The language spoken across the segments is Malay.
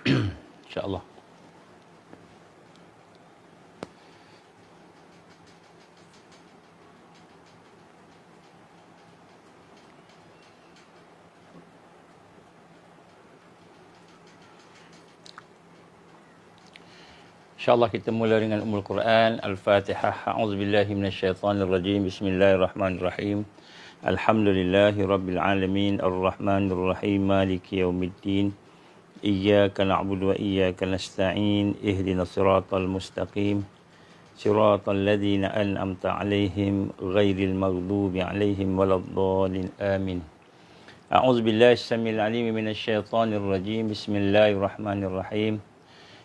InsyaAllah. InsyaAllah kita mula dengan Ummul Quran, Al-Fatihah. A'udzubillahi minasyaitanirrajim. Bismillahirrahmanirrahim. Alhamdulillahi Rabbil Alamin. Ar-Rahmanir-Rahim. Maliki yaumiddin. Iyyaka na'budu wa iyyaka nasta'in. Ihdinas siratal mustaqim. Siratal ladzina an'amta 'alaihim ghairil maghdubi 'alaihim waladdallin. Amin. A'udzubillahi as-sami'il 'alim minasyaitanir rajim. Bismillahirrahmanirrahim.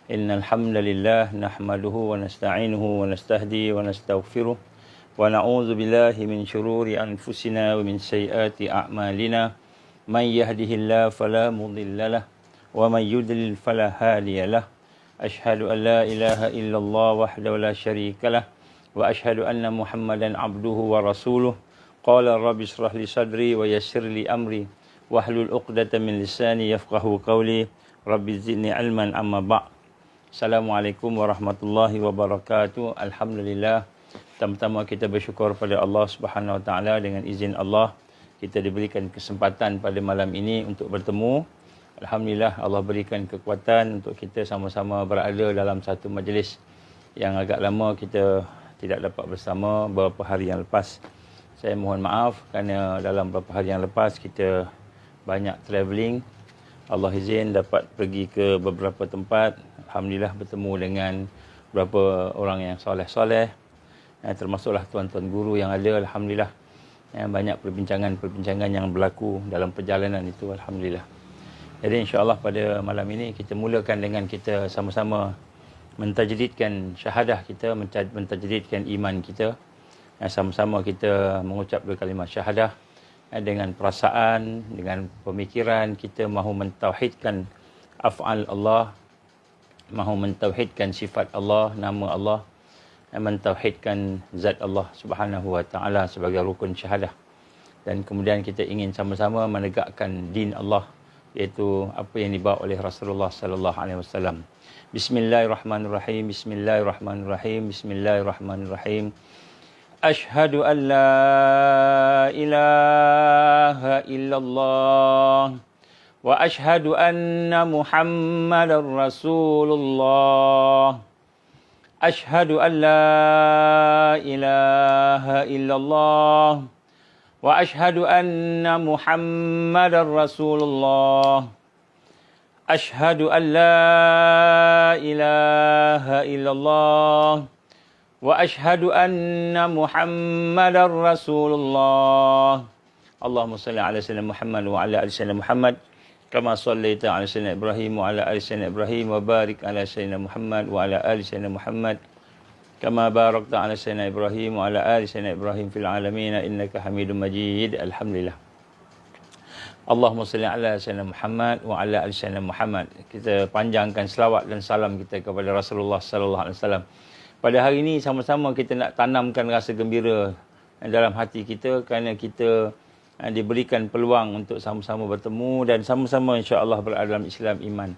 Innal hamdalillah nahmaduhu wa nasta'inuhu wa nastahdi wa nastaghfiruh wa na'udzu billahi min shururi anfusina wa min sayyiati a'malina. Man yahdihillahu fala mudilla lahu wa man yudlil fala hadiya lahu. Asyhadu an la ilaha illallah wahdahu la syarika lah wa asyhadu anna Muhammadan abduhu wa rasuluh. Qala rabbi shrah li sadri wa yassir li amri wahlul 'uqdatam min lisani yafqahu qawli. Rabbi zidni ilman amma ba'd. Assalamualaikum warahmatullahi wabarakatuh. Alhamdulillah. Pertama-tama kita bersyukur pada Allah Subhanahu Wa Taala. Dengan izin Allah kita diberikan kesempatan pada malam ini untuk bertemu. Alhamdulillah Allah berikan kekuatan untuk kita sama-sama berada dalam satu majlis yang agak lama kita tidak dapat bersama beberapa hari yang lepas. Saya mohon maaf kerana dalam beberapa hari yang lepas kita banyak travelling. Allah izin dapat pergi ke beberapa tempat. Alhamdulillah bertemu dengan beberapa orang yang soleh-soleh, termasuklah tuan-tuan guru yang ada. Alhamdulillah banyak perbincangan-perbincangan yang berlaku dalam perjalanan itu. Alhamdulillah. Jadi insya-Allah pada malam ini kita mulakan dengan kita sama-sama mentajdidkan syahadah kita, mentajdidkan iman kita. Sama-sama kita mengucap dua kalimah syahadah dengan perasaan, dengan pemikiran kita mahu mentauhidkan af'al Allah, mahu mentauhidkan sifat Allah, nama Allah, mentauhidkan zat Allah Subhanahu Wa Taala sebagai rukun syahadah. Dan kemudian kita ingin sama-sama menegakkan din Allah, iaitu apa yang dibawa oleh Rasulullah sallallahu alaihi wasallam. Bismillahirrahmanirrahim. Bismillahirrahmanirrahim. Bismillahirrahmanirrahim. Ashhadu an la ilaha illallah wa ashhadu anna Muhammadar Rasulullah. Ashhadu an la ilaha illallah wa ashhadu anna Muhammadar Rasulullah. Ashhadu an la ilaha illallah wa ashhadu anna Muhammadar Rasulullah. Allahumma salli ala sayyidina Muhammad wa ala ali sayyidina Muhammad kama shallaita ala sayyidina Ibrahim wa ala ali sayyidina Ibrahim wa barik ala sayyidina Muhammad wa ala ali sayyidina Muhammad kama barakta ala sayyidina Ibrahim wa ala ali sayyidina Ibrahim fil alamin innaka Hamidum Majid. Alhamdulillah. Allahumma salli ala sayyidina Muhammad wa ala ali sayyidina Muhammad. Kita panjangkan selawat dan salam kita kepada Rasulullah sallallahu alaihi wasallam. Pada hari ini sama-sama kita nak tanamkan rasa gembira dalam hati kita kerana kita diberikan peluang untuk sama-sama bertemu dan sama-sama insya-Allah berada dalam Islam iman.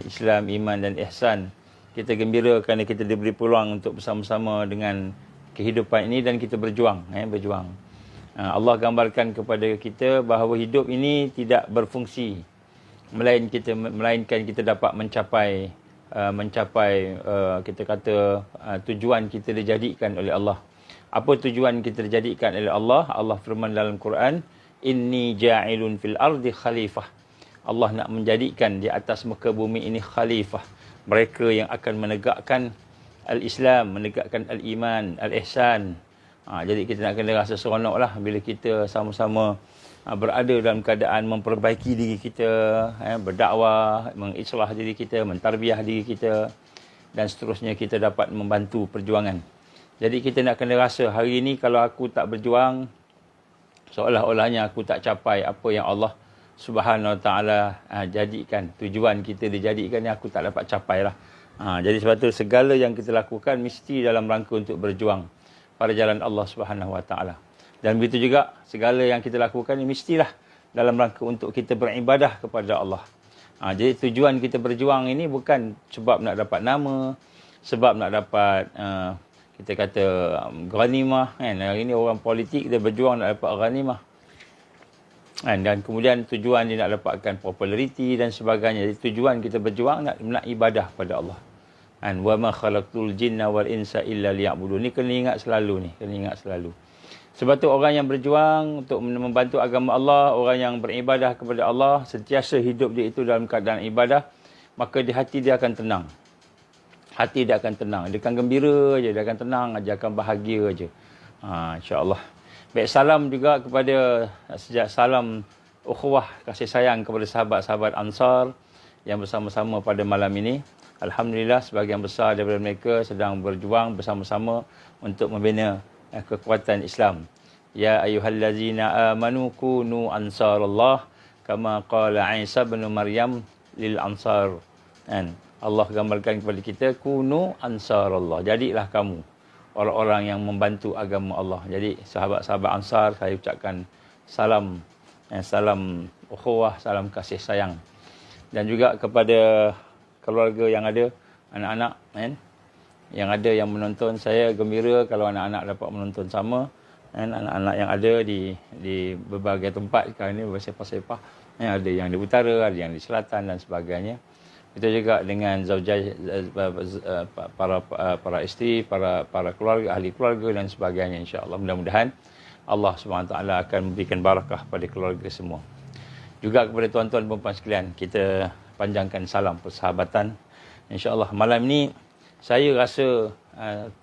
Islam iman dan ihsan. Kita gembira kerana kita diberi peluang untuk bersama-sama dengan kehidupan ini dan kita berjuang, berjuang. Allah gambarkan kepada kita bahawa hidup ini tidak berfungsi melainkan kita dapat mencapai kita kata tujuan kita dijadikan oleh Allah. Apa tujuan kita dijadikan oleh Allah? Allah firman dalam Quran, inni ja'ilun fil ardi khalifah. Allah nak menjadikan di atas muka bumi ini khalifah, mereka yang akan menegakkan al-Islam, menegakkan al-iman, al-ihsan. Jadi kita nak kena rasa seronoklah bila kita sama-sama berada dalam keadaan memperbaiki diri kita, berdakwah, mengislah diri kita, mentarbiah diri kita dan seterusnya kita dapat membantu perjuangan. Jadi kita nak kena rasa hari ini kalau aku tak berjuang, seolah-olahnya aku tak capai apa yang Allah Subhanahu Wa Taala jadikan. Tujuan kita dijadikan ni aku tak dapat capai lah. Jadi sebab tu segala yang kita lakukan mesti dalam rangka untuk berjuang pada jalan Allah Subhanahu Wa Taala. Dan begitu juga segala yang kita lakukan ini mestilah dalam rangka untuk kita beribadah kepada Allah. Jadi tujuan kita berjuang ini bukan sebab nak dapat nama, sebab nak dapat kita kata ghanimah kan. Hari ni orang politik dia berjuang nak dapat ghanimah. Dan kemudian tujuan dia nak dapatkan populariti dan sebagainya. Jadi tujuan kita berjuang nak ibadah pada Allah. Wa ma khalaqtul jinna wal insa illa liya'budun. Ni kena ingat selalu ni, kena ingat selalu. Sebab tu orang yang berjuang untuk membantu agama Allah, orang yang beribadah kepada Allah, sentiasa hidup dia itu dalam keadaan ibadah, maka di hati dia akan tenang. Hati dia akan tenang. Dia akan gembira je, dia akan tenang aja, akan bahagia aja. InsyaAllah. Baik, salam juga kepada salam ukhuwah, kasih sayang kepada sahabat-sahabat Ansar yang bersama-sama pada malam ini. Alhamdulillah, sebahagian besar daripada mereka sedang berjuang bersama-sama untuk membina kekuatan Islam. Ya ayyuhallazina amanu kunu ansarallah kama qala Isa bin Maryam lil ansar. Allah gambarkan kepada kita, kunu ansarallah. Jadilah kamu orang-orang yang membantu agama Allah. Jadi sahabat-sahabat Ansar, saya ucapkan salam ukhuwah, salam kasih sayang. Dan juga kepada keluarga yang ada, anak-anak yang ada yang menonton, saya gembira kalau anak-anak dapat menonton sama. Anak-anak yang ada di berbagai tempat sekarang ni bersepah-sepah. Ada yang di utara, ada yang di selatan dan sebagainya. Itu juga dengan zaujah, para isteri, para keluarga, ahli keluarga dan sebagainya, insya-Allah. Mudah-mudahan Allah SWT akan memberikan barakah pada keluarga semua. Juga kepada tuan-tuan dan puan sekalian, kita panjangkan salam persahabatan. Insya-Allah malam ni saya rasa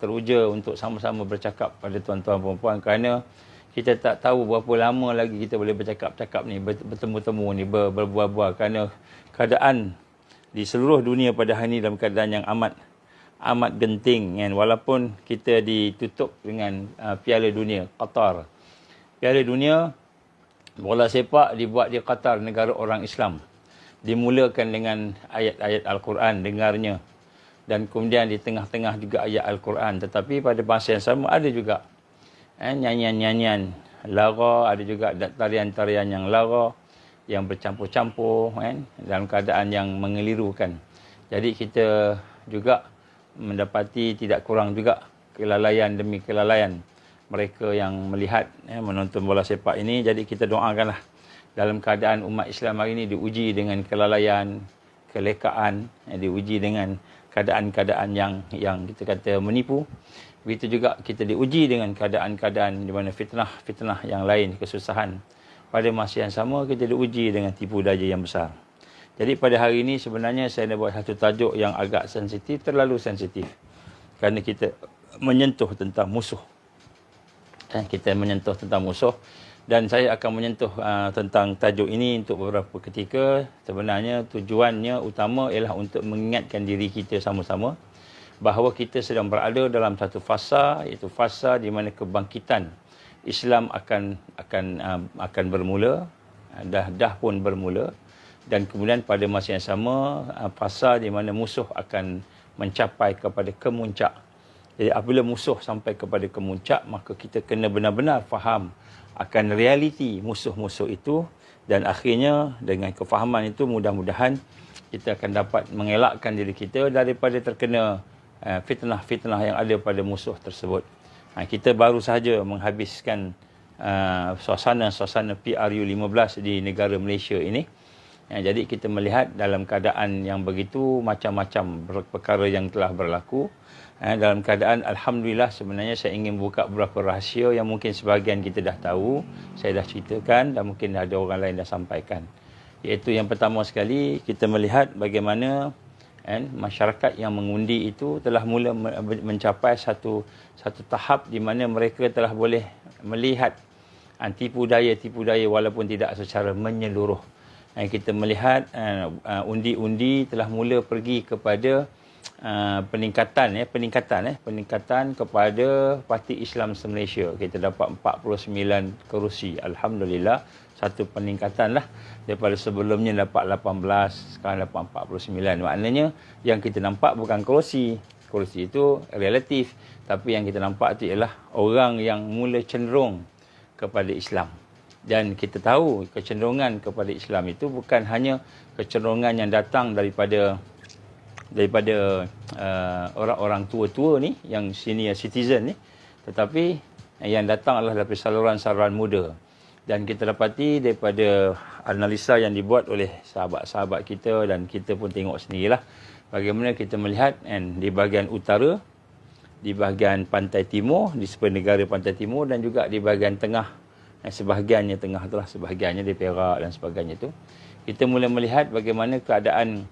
teruja untuk sama-sama bercakap pada tuan-tuan dan puan kerana kita tak tahu berapa lama lagi kita boleh bercakap-cakap ni, bertemu-temu ni, berbual-bual, kerana keadaan di seluruh dunia pada hari ini dalam keadaan yang amat genting kan. Walaupun kita ditutup dengan Piala Dunia Qatar. Piala Dunia bola sepak dibuat di Qatar, negara orang Islam. Dimulakan dengan ayat-ayat Al-Quran, dengarnya. Dan kemudian di tengah-tengah juga ayat Al-Quran. Tetapi pada masa yang sama ada juga nyanyian-nyanyian lara, ada juga tarian-tarian yang lara, yang bercampur-campur dalam keadaan yang mengelirukan. Jadi kita juga mendapati tidak kurang juga kelalaian demi kelalaian mereka yang melihat menonton bola sepak ini. Jadi kita doakanlah dalam keadaan umat Islam hari ini diuji dengan kelalaian, kelekaan, diuji dengan keadaan-keadaan yang kita kata menipu. Begitu juga kita diuji dengan keadaan-keadaan di mana fitnah yang lain, kesusahan. Pada masa yang sama kita diuji dengan tipu daya yang besar. Jadi pada hari ini sebenarnya saya nak buat satu tajuk yang agak sensitif, terlalu sensitif. Kerana kita menyentuh tentang musuh. Kita menyentuh tentang musuh. Dan saya akan menyentuh tentang tajuk ini untuk beberapa ketika. Sebenarnya tujuannya utama ialah untuk mengingatkan diri kita sama-sama bahawa kita sedang berada dalam satu fasa, iaitu fasa di mana kebangkitan Islam akan bermula, dah pun bermula, dan kemudian pada masa yang sama fasa di mana musuh akan mencapai kepada kemuncak. Jadi apabila musuh sampai kepada kemuncak, maka kita kena benar-benar faham akan realiti musuh-musuh itu, dan akhirnya dengan kefahaman itu mudah-mudahan kita akan dapat mengelakkan diri kita daripada terkena fitnah-fitnah yang ada pada musuh tersebut. Kita baru sahaja menghabiskan suasana PRU 15 di negara Malaysia ini. Jadi kita melihat dalam keadaan yang begitu macam-macam perkara yang telah berlaku. Dalam keadaan Alhamdulillah, sebenarnya saya ingin buka beberapa rahsia yang mungkin sebahagian kita dah tahu, saya dah ceritakan dan mungkin ada orang lain dah sampaikan. Iaitu yang pertama sekali, kita melihat bagaimana masyarakat yang mengundi itu telah mula mencapai satu tahap di mana mereka telah boleh melihat tipu daya walaupun tidak secara menyeluruh. Kita melihat undi-undi telah mula pergi kepada peningkatan kepada Parti Islam Malaysia. Kita dapat 49 kerusi. Alhamdulillah, satu peningkatan lah. Daripada sebelumnya dapat 18, sekarang dapat 49. Maknanya yang kita nampak bukan kerusi. Kerusi itu relatif. Tapi yang kita nampak itu ialah orang yang mula cenderung kepada Islam. Dan kita tahu kecenderungan kepada Islam itu bukan hanya kecenderungan yang datang daripada orang-orang tua-tua ni, yang senior citizen ni, tetapi yang datang adalah daripada saluran-saluran muda. Dan kita dapati daripada analisa yang dibuat oleh sahabat-sahabat kita, dan kita pun tengok sendirilah bagaimana kita melihat di bahagian utara, di bahagian pantai timur, di sepanjang negara pantai timur, dan juga di bahagian tengah, sebahagiannya tengah itulah, sebahagiannya di Perak dan sebagainya itu, kita mula melihat bagaimana keadaan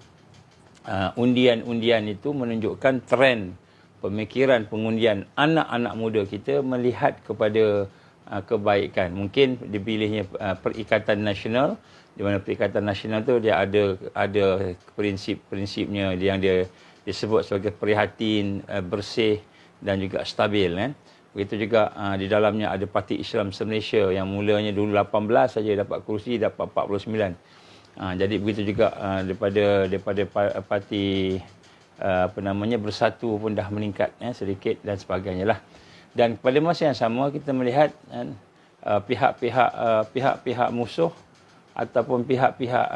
undian-undian itu menunjukkan trend pemikiran pengundian anak-anak muda kita melihat kepada kebaikan. Mungkin dipilihnya Perikatan Nasional, di mana Perikatan Nasional tu dia ada prinsip-prinsipnya yang dia disebut sebagai prihatin, bersih dan juga stabil, kan. Begitu juga di dalamnya ada Parti Islam Malaysia yang mulanya dulu 18 saja dapat kerusi, dapat 49. Jadi begitu juga daripada parti Bersatu pun dah meningkat sedikit dan sebagainya lah. Dan pada masa yang sama kita melihat pihak-pihak musuh ataupun pihak-pihak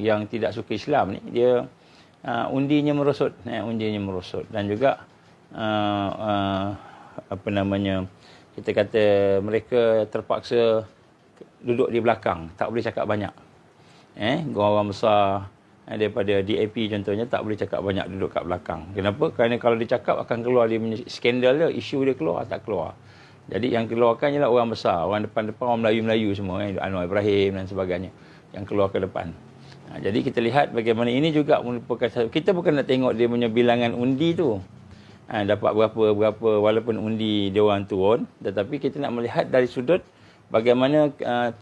yang tidak suka Islam ni, dia undinya merosot, dan juga kita kata mereka terpaksa duduk di belakang, tak boleh cakap banyak. Orang besar daripada DAP contohnya tak boleh cakap banyak, duduk kat belakang. Kenapa? Kerana kalau dia cakap akan keluar dia punya skandal dia, isu dia keluar, tak keluar. Jadi yang keluarkan ialah orang besar, orang depan-depan, orang Melayu-Melayu semua, Anwar Ibrahim dan sebagainya yang keluar ke depan. Jadi kita lihat bagaimana ini juga merupakan, kita bukan nak tengok dia punya bilangan undi tu, dapat berapa, walaupun undi dia orang turun, tetapi kita nak melihat dari sudut bagaimana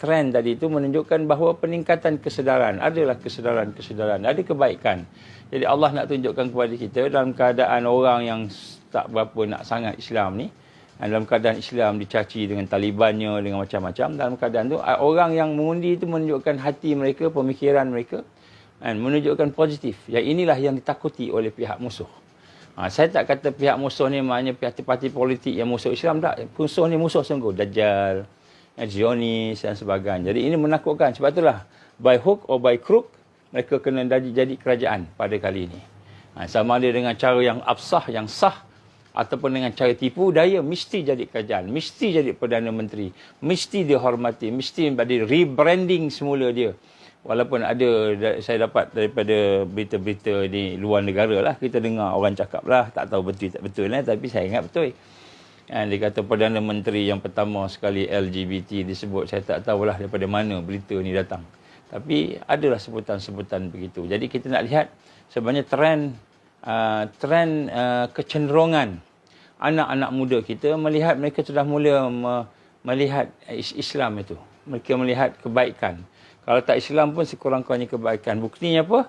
trend tadi itu menunjukkan bahawa peningkatan kesedaran, adalah kesedaran, ada kebaikan. Jadi Allah nak tunjukkan kepada kita dalam keadaan orang yang tak berapa nak sangat Islam ni, dalam keadaan Islam dicaci dengan Talibannya, dengan macam-macam, dalam keadaan tu orang yang mengundi itu menunjukkan hati mereka, pemikiran mereka, menunjukkan positif. Yang inilah yang ditakuti oleh pihak musuh. Saya tak kata pihak musuh ni maknanya parti-parti politik yang musuh Islam, tak. Musuh ni musuh sungguh, Dajjal, Zionis dan sebagainya. Jadi ini menakutkan. Sebab itulah by hook or by crook mereka kena jadi kerajaan pada kali ini. Sama ada dengan cara yang absah, yang sah, ataupun dengan cara tipu daya, mesti jadi kerajaan, mesti jadi Perdana Menteri, mesti dihormati, mesti ada rebranding semula dia. Walaupun saya dapat daripada berita-berita di luar negara lah, kita dengar orang cakap lah, tak tahu betul tak betul lah, tapi saya ingat betul. Dia kata Perdana Menteri yang pertama sekali LGBT disebut. Saya tak tahulah daripada mana berita ni datang, tapi adalah sebutan-sebutan begitu. Jadi kita nak lihat sebenarnya trend kecenderungan anak-anak muda kita melihat, mereka sudah mula melihat Islam itu. Mereka melihat kebaikan. Kalau tak Islam pun sekurang-kurangnya kebaikan. Buktinya apa?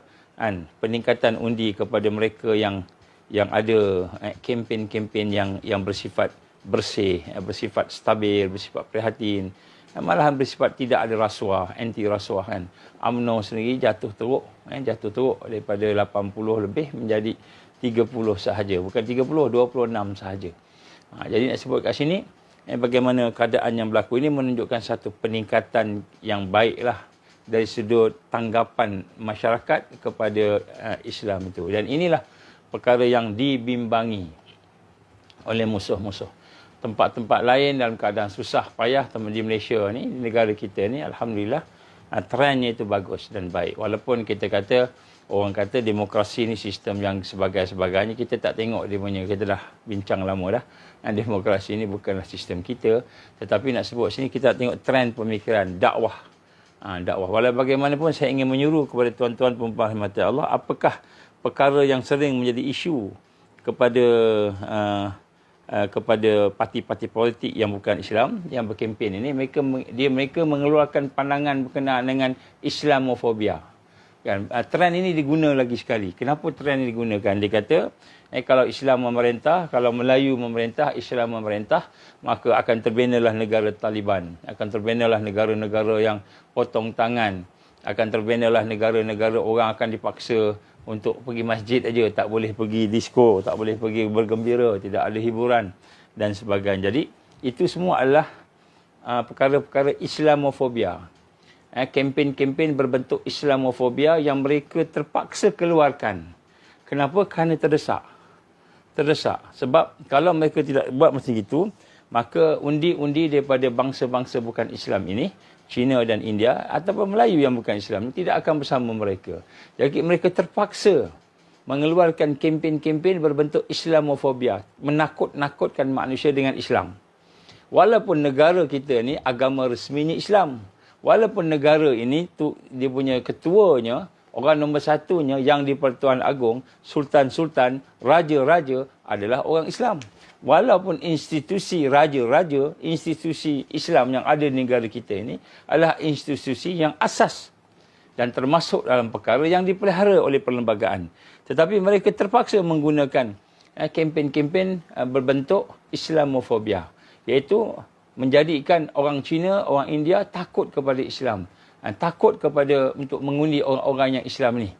Peningkatan undi kepada mereka yang ada kempen-kempen yang bersifat bersih, bersifat stabil, bersifat prihatin, malahan bersifat tidak ada rasuah, anti rasuah, kan. UMNO sendiri jatuh teruk daripada 80 lebih menjadi 30 sahaja, bukan 30, 26 sahaja. Jadi nak sebut kat sini bagaimana keadaan yang berlaku ini menunjukkan satu peningkatan yang baiklah dari sudut tanggapan masyarakat kepada Islam itu. Dan inilah perkara yang dibimbangi oleh musuh-musuh. Tempat-tempat lain dalam keadaan susah payah, di Malaysia ni, di negara kita ni, alhamdulillah trendnya itu bagus dan baik. Walaupun kita kata, orang kata demokrasi ni sistem yang sebagainya, kita tak tengok dia punya, kita dah bincang lama dah. Demokrasi ni bukanlah sistem kita, tetapi nak sebut sini kita tengok trend pemikiran dakwah. Dakwah. Walau bagaimanapun saya ingin menyuruh kepada tuan-tuan perempuan rahmati Allah, apakah perkara yang sering menjadi isu kepada parti-parti politik yang bukan Islam, yang berkempen ini, mereka mengeluarkan pandangan berkenaan dengan Islamofobia. Kan? Trend ini diguna lagi sekali. Kenapa trend ini digunakan? Dia kata, kalau Islam memerintah, kalau Melayu memerintah, Islam memerintah, maka akan terbenalah negara Taliban, akan terbenalah negara-negara yang potong tangan, akan terbenalah negara-negara orang akan dipaksa untuk pergi masjid aja, tak boleh pergi disko, tak boleh pergi bergembira, tidak ada hiburan dan sebagainya. Jadi itu semua adalah perkara-perkara Islamofobia. Kempen-kempen berbentuk Islamofobia yang mereka terpaksa keluarkan. Kenapa? Kerana terdesak. Sebab kalau mereka tidak buat macam itu, maka undi-undi daripada bangsa-bangsa bukan Islam ini, China dan India, ataupun Melayu yang bukan Islam, tidak akan bersama mereka. Jadi mereka terpaksa mengeluarkan kempen-kempen berbentuk Islamofobia, menakut-nakutkan manusia dengan Islam. Walaupun negara kita ni agama resminya Islam. Walaupun negara ini dia punya ketuanya, orang nombor satunya yang di Pertuan Agong, sultan-sultan, raja-raja adalah orang Islam. Walaupun institusi raja-raja, institusi Islam yang ada di negara kita ini adalah institusi yang asas dan termasuk dalam perkara yang dipelihara oleh perlembagaan. Tetapi mereka terpaksa menggunakan kempen-kempen berbentuk Islamofobia, iaitu menjadikan orang Cina, orang India takut kepada Islam, takut kepada untuk mengundi orang-orang yang Islam ni.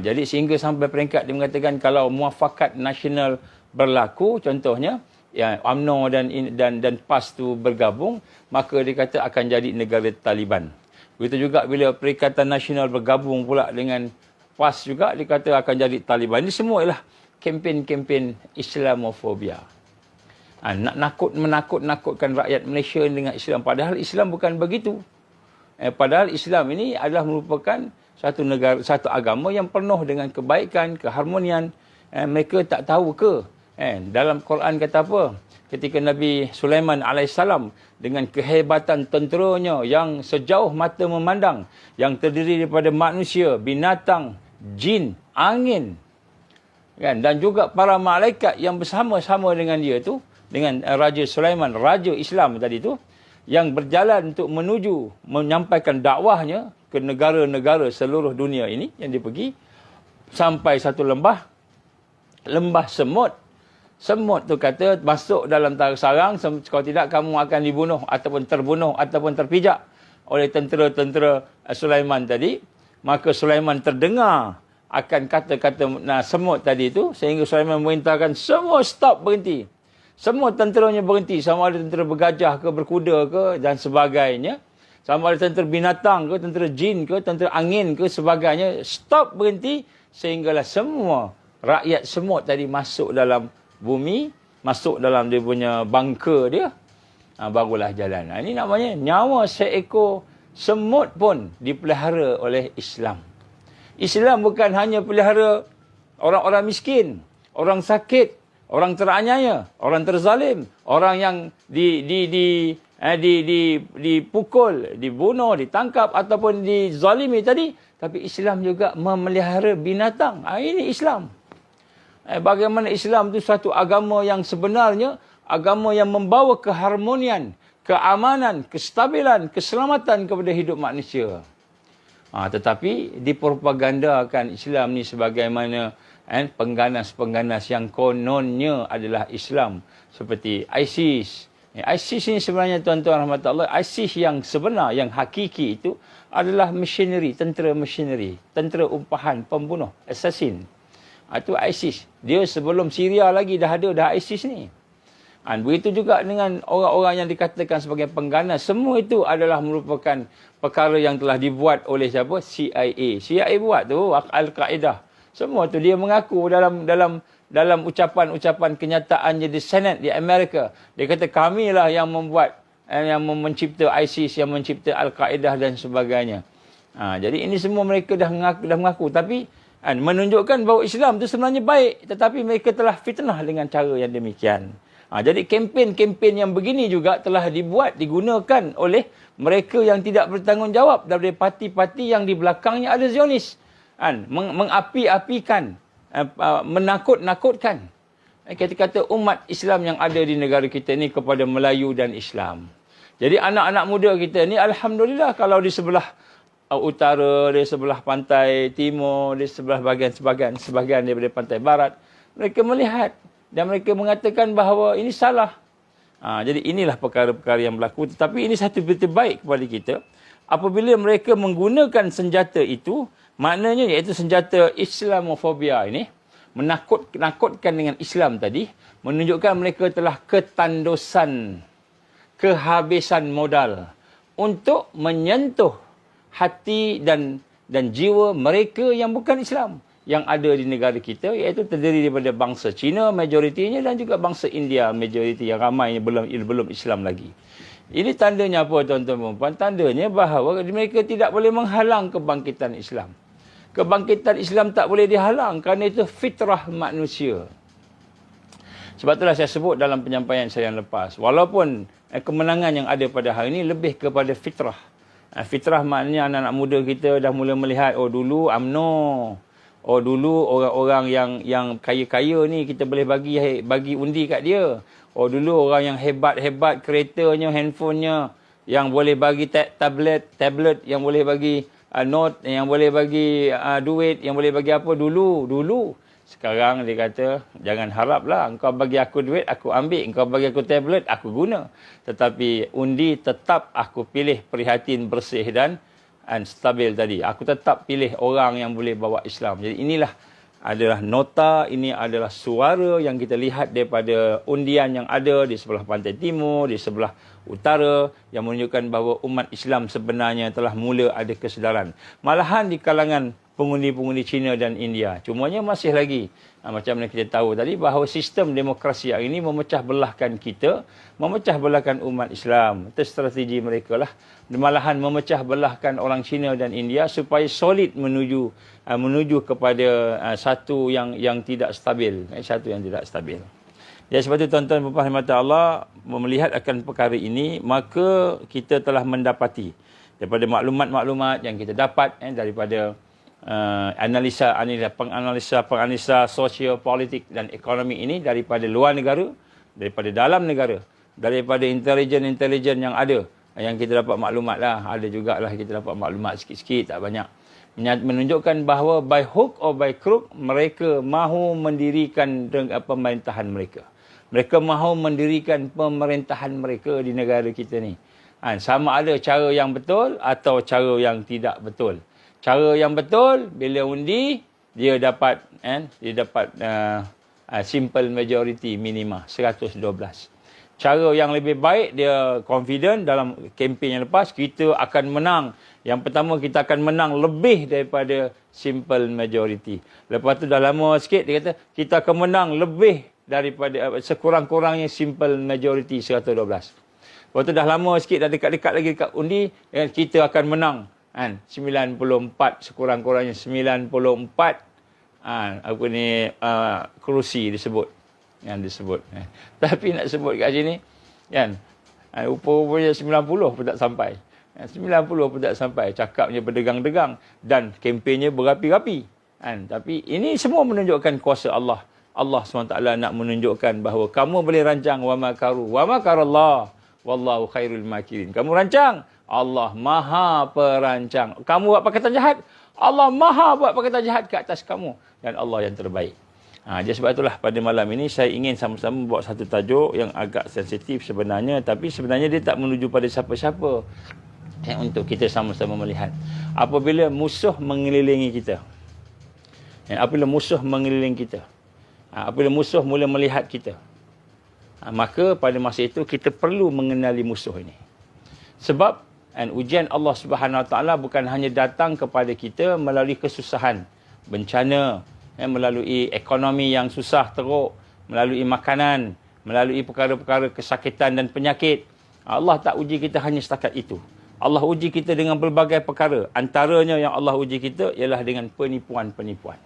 Jadi sehingga sampai peringkat dia mengatakan kalau muafakat nasional berlaku, contohnya ya, UMNO dan PAS tu bergabung, maka dia kata akan jadi negara Taliban. Begitu juga bila Perikatan Nasional bergabung pula dengan PAS juga, dia kata akan jadi Taliban. Ini semua ialah kempen-kempen Islamofobia. Nak menakut-nakutkan rakyat Malaysia dengan Islam. Padahal Islam bukan begitu. Padahal Islam ini adalah merupakan satu agama yang penuh dengan kebaikan, keharmonian. Mereka tak tahu ke? Dalam Quran kata apa? Ketika Nabi Sulaiman AS dengan kehebatan tenteranya yang sejauh mata memandang, yang terdiri daripada manusia, binatang, jin, angin, dan juga para malaikat yang bersama-sama dengan dia tu, dengan Raja Sulaiman, Raja Islam tadi tu, yang berjalan untuk menuju menyampaikan dakwahnya ke negara-negara seluruh dunia ini yang dia pergi, sampai satu lembah semut. Semut tu kata masuk dalam sarang, kalau tidak kamu akan dibunuh ataupun terbunuh ataupun terpijak oleh tentera-tentera Sulaiman tadi. Maka Sulaiman terdengar akan kata-kata semut tadi tu, sehingga Sulaiman memerintahkan semua stop, berhenti. Semua tenteranya berhenti, sama ada tentera bergajah ke, berkuda ke dan sebagainya. Sama ada tentera binatang ke, tentera jin ke, tentera angin ke, sebagainya. Stop, berhenti, sehinggalah semua rakyat semut tadi masuk dalam bumi, masuk dalam dia punya bunker dia, barulah jalan. Ini namanya nyawa seekor semut pun dipelihara oleh Islam. Islam bukan hanya pelihara orang-orang miskin, orang sakit, orang teraniaya, orang terzalim, orang yang dipukul, dibunuh, ditangkap ataupun dizalimi tadi. Tapi Islam juga memelihara binatang. Ini Islam. Bagaimana Islam itu satu agama yang sebenarnya, agama yang membawa keharmonian, keamanan, kestabilan, keselamatan kepada hidup manusia. Tetapi dipropagandakan Islam ni sebagaimana pengganas-pengganas yang kononnya adalah Islam. Seperti ISIS. ISIS ini sebenarnya tuan-tuan rahmatullah, ISIS yang sebenar, yang hakiki itu adalah missionary, tentera missionary, tentera umpahan, pembunuh, assassin. Itu ISIS. Dia sebelum Syria lagi dah ISIS ni. Begitu juga dengan orang-orang yang dikatakan sebagai pengganas. Semua itu adalah merupakan perkara yang telah dibuat oleh siapa? CIA. CIA buat tu, Al-Qaeda. Semua tu dia mengaku dalam ucapan-ucapan kenyataannya di Senate di Amerika. Dia kata kamilah yang membuat, yang mencipta ISIS, yang mencipta Al-Qaeda dan sebagainya. Jadi ini semua mereka dah mengaku. Tapi menunjukkan bahawa Islam itu sebenarnya baik, tetapi mereka telah fitnah dengan cara yang demikian. Jadi kempen-kempen yang begini juga telah digunakan oleh mereka yang tidak bertanggungjawab daripada parti-parti yang di belakangnya ada Zionis. Mengapi-apikan, menakut-nakutkan kita kata umat Islam yang ada di negara kita ni kepada Melayu dan Islam. Jadi anak-anak muda kita ni alhamdulillah, kalau di sebelah utara, di sebelah pantai timur, di sebelah sebahagian daripada pantai barat, mereka melihat dan mereka mengatakan bahawa ini salah. Jadi inilah perkara-perkara yang berlaku. Tetapi ini satu berita baik kepada kita. Apabila mereka menggunakan senjata itu, maknanya iaitu senjata Islamofobia ini, menakutkan dengan Islam tadi, menunjukkan mereka telah ketandusan kehabisan modal untuk menyentuh hati dan jiwa mereka yang bukan Islam yang ada di negara kita, iaitu terdiri daripada bangsa Cina majoritinya dan juga bangsa India majoriti yang ramai belum Islam lagi. Ini tandanya apa, tuan-tuan dan puan? Tandanya bahawa mereka tidak boleh menghalang kebangkitan Islam. Kebangkitan Islam tak boleh dihalang kerana itu fitrah manusia. Sebab itulah saya sebut dalam penyampaian saya yang lepas, walaupun kemenangan yang ada pada hari ini lebih kepada fitrah. Fitrah maknanya anak-anak muda kita dah mula melihat, oh dulu UMNO, oh dulu orang-orang yang kaya-kaya ni kita boleh bagi undi kat dia. Oh dulu orang yang hebat-hebat keretanya, handphonenya, yang boleh bagi tablet, yang boleh bagi note, yang boleh bagi duit, yang boleh bagi apa dulu. Sekarang dia kata, jangan haraplah engkau bagi aku duit, aku ambil. Engkau bagi aku tablet, aku guna. Tetapi undi tetap aku pilih prihatin, bersih dan stabil tadi. Aku tetap pilih orang yang boleh bawa Islam. Jadi inilah adalah nota, ini adalah suara yang kita lihat daripada undian yang ada di sebelah pantai timur, di sebelah utara, yang menunjukkan bahawa umat Islam sebenarnya telah mula ada kesedaran. Malahan di kalangan pengundi-pengundi Cina dan India. Cumanya masih lagi, macam mana kita tahu tadi, bahawa sistem demokrasi hari ini memecah belahkan kita, memecah belahkan umat Islam. Itu strategi mereka lah. Malahan memecah belahkan orang Cina dan India supaya solid menuju kepada satu yang tidak stabil. Satu yang tidak stabil. Jadi sebab itu tuan-tuan dan puan-puan rahmat Allah, melihat akan perkara ini, maka kita telah mendapati daripada maklumat-maklumat yang kita dapat daripada analisa sosial, politik dan ekonomi ini daripada luar negara, daripada dalam negara, daripada intelijen yang ada, yang kita dapat maklumat lah, ada jugalah kita dapat maklumat sikit-sikit, tak banyak, menunjukkan bahawa by hook or by crook mereka mahu mendirikan pemerintahan mereka. Mereka mahu mendirikan pemerintahan mereka di negara kita ni. Sama ada cara yang betul atau cara yang tidak betul. Cara yang betul, bila undi, dia dapat simple majority minima, 112. Cara yang lebih baik, dia confident dalam kempen yang lepas, kita akan menang. Yang pertama, kita akan menang lebih daripada simple majority. Lepas tu dah lama sikit, dia kata, kita akan menang lebih daripada sekurang-kurangnya simple majority 112. Lepas tu dah lama sikit, dah dekat-dekat lagi dekat undi, kita akan menang 94, sekurang-kurangnya 94 kerusi disebut. Tapi nak sebut kat sini rupa-rupanya 90 pun tak sampai. 90 pun tak sampai. Cakapnya berdegang-degang dan kempennya berapi-rapi. Tapi ini semua menunjukkan kuasa Allah. Allah SWT nak menunjukkan bahawa kamu boleh rancang wa makarallah wallahu khairul makirin. Kamu rancang, Allah maha perancang. Kamu buat perkataan jahat, Allah maha buat perkataan jahat ke atas kamu. Dan Allah yang terbaik. Jadi sebab itulah pada malam ini saya ingin sama-sama membawa satu tajuk yang agak sensitif sebenarnya. Tapi sebenarnya dia tak menuju pada siapa-siapa. Untuk kita sama-sama melihat. Apabila musuh mengelilingi kita. Apabila musuh mengelilingi kita. Apabila musuh mula melihat kita. Maka pada masa itu kita perlu mengenali musuh ini. Sebab ujian Allah Subhanahu Wa Taala bukan hanya datang kepada kita melalui kesusahan, bencana, melalui ekonomi yang susah teruk, melalui makanan, melalui perkara-perkara kesakitan dan penyakit. Allah tak uji kita hanya setakat itu. Allah uji kita dengan pelbagai perkara. Antaranya yang Allah uji kita ialah dengan penipuan-penipuan.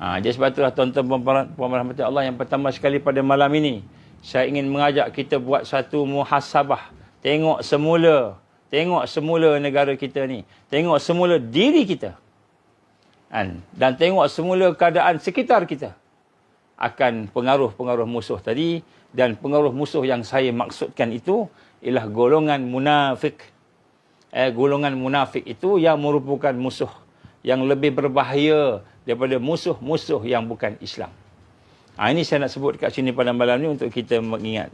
Jadi sebab itulah tuan-tuan puan rahmati Allah, yang pertama sekali pada malam ini saya ingin mengajak kita buat satu muhasabah. Tengok semula negara kita ni. Tengok semula diri kita. Dan tengok semula keadaan sekitar kita. Akan pengaruh-pengaruh musuh tadi. Dan pengaruh musuh yang saya maksudkan itu ialah golongan munafik. Golongan munafik itu yang merupakan musuh yang lebih berbahaya daripada musuh-musuh yang bukan Islam. Ini saya nak sebut kat sini pada malam ni untuk kita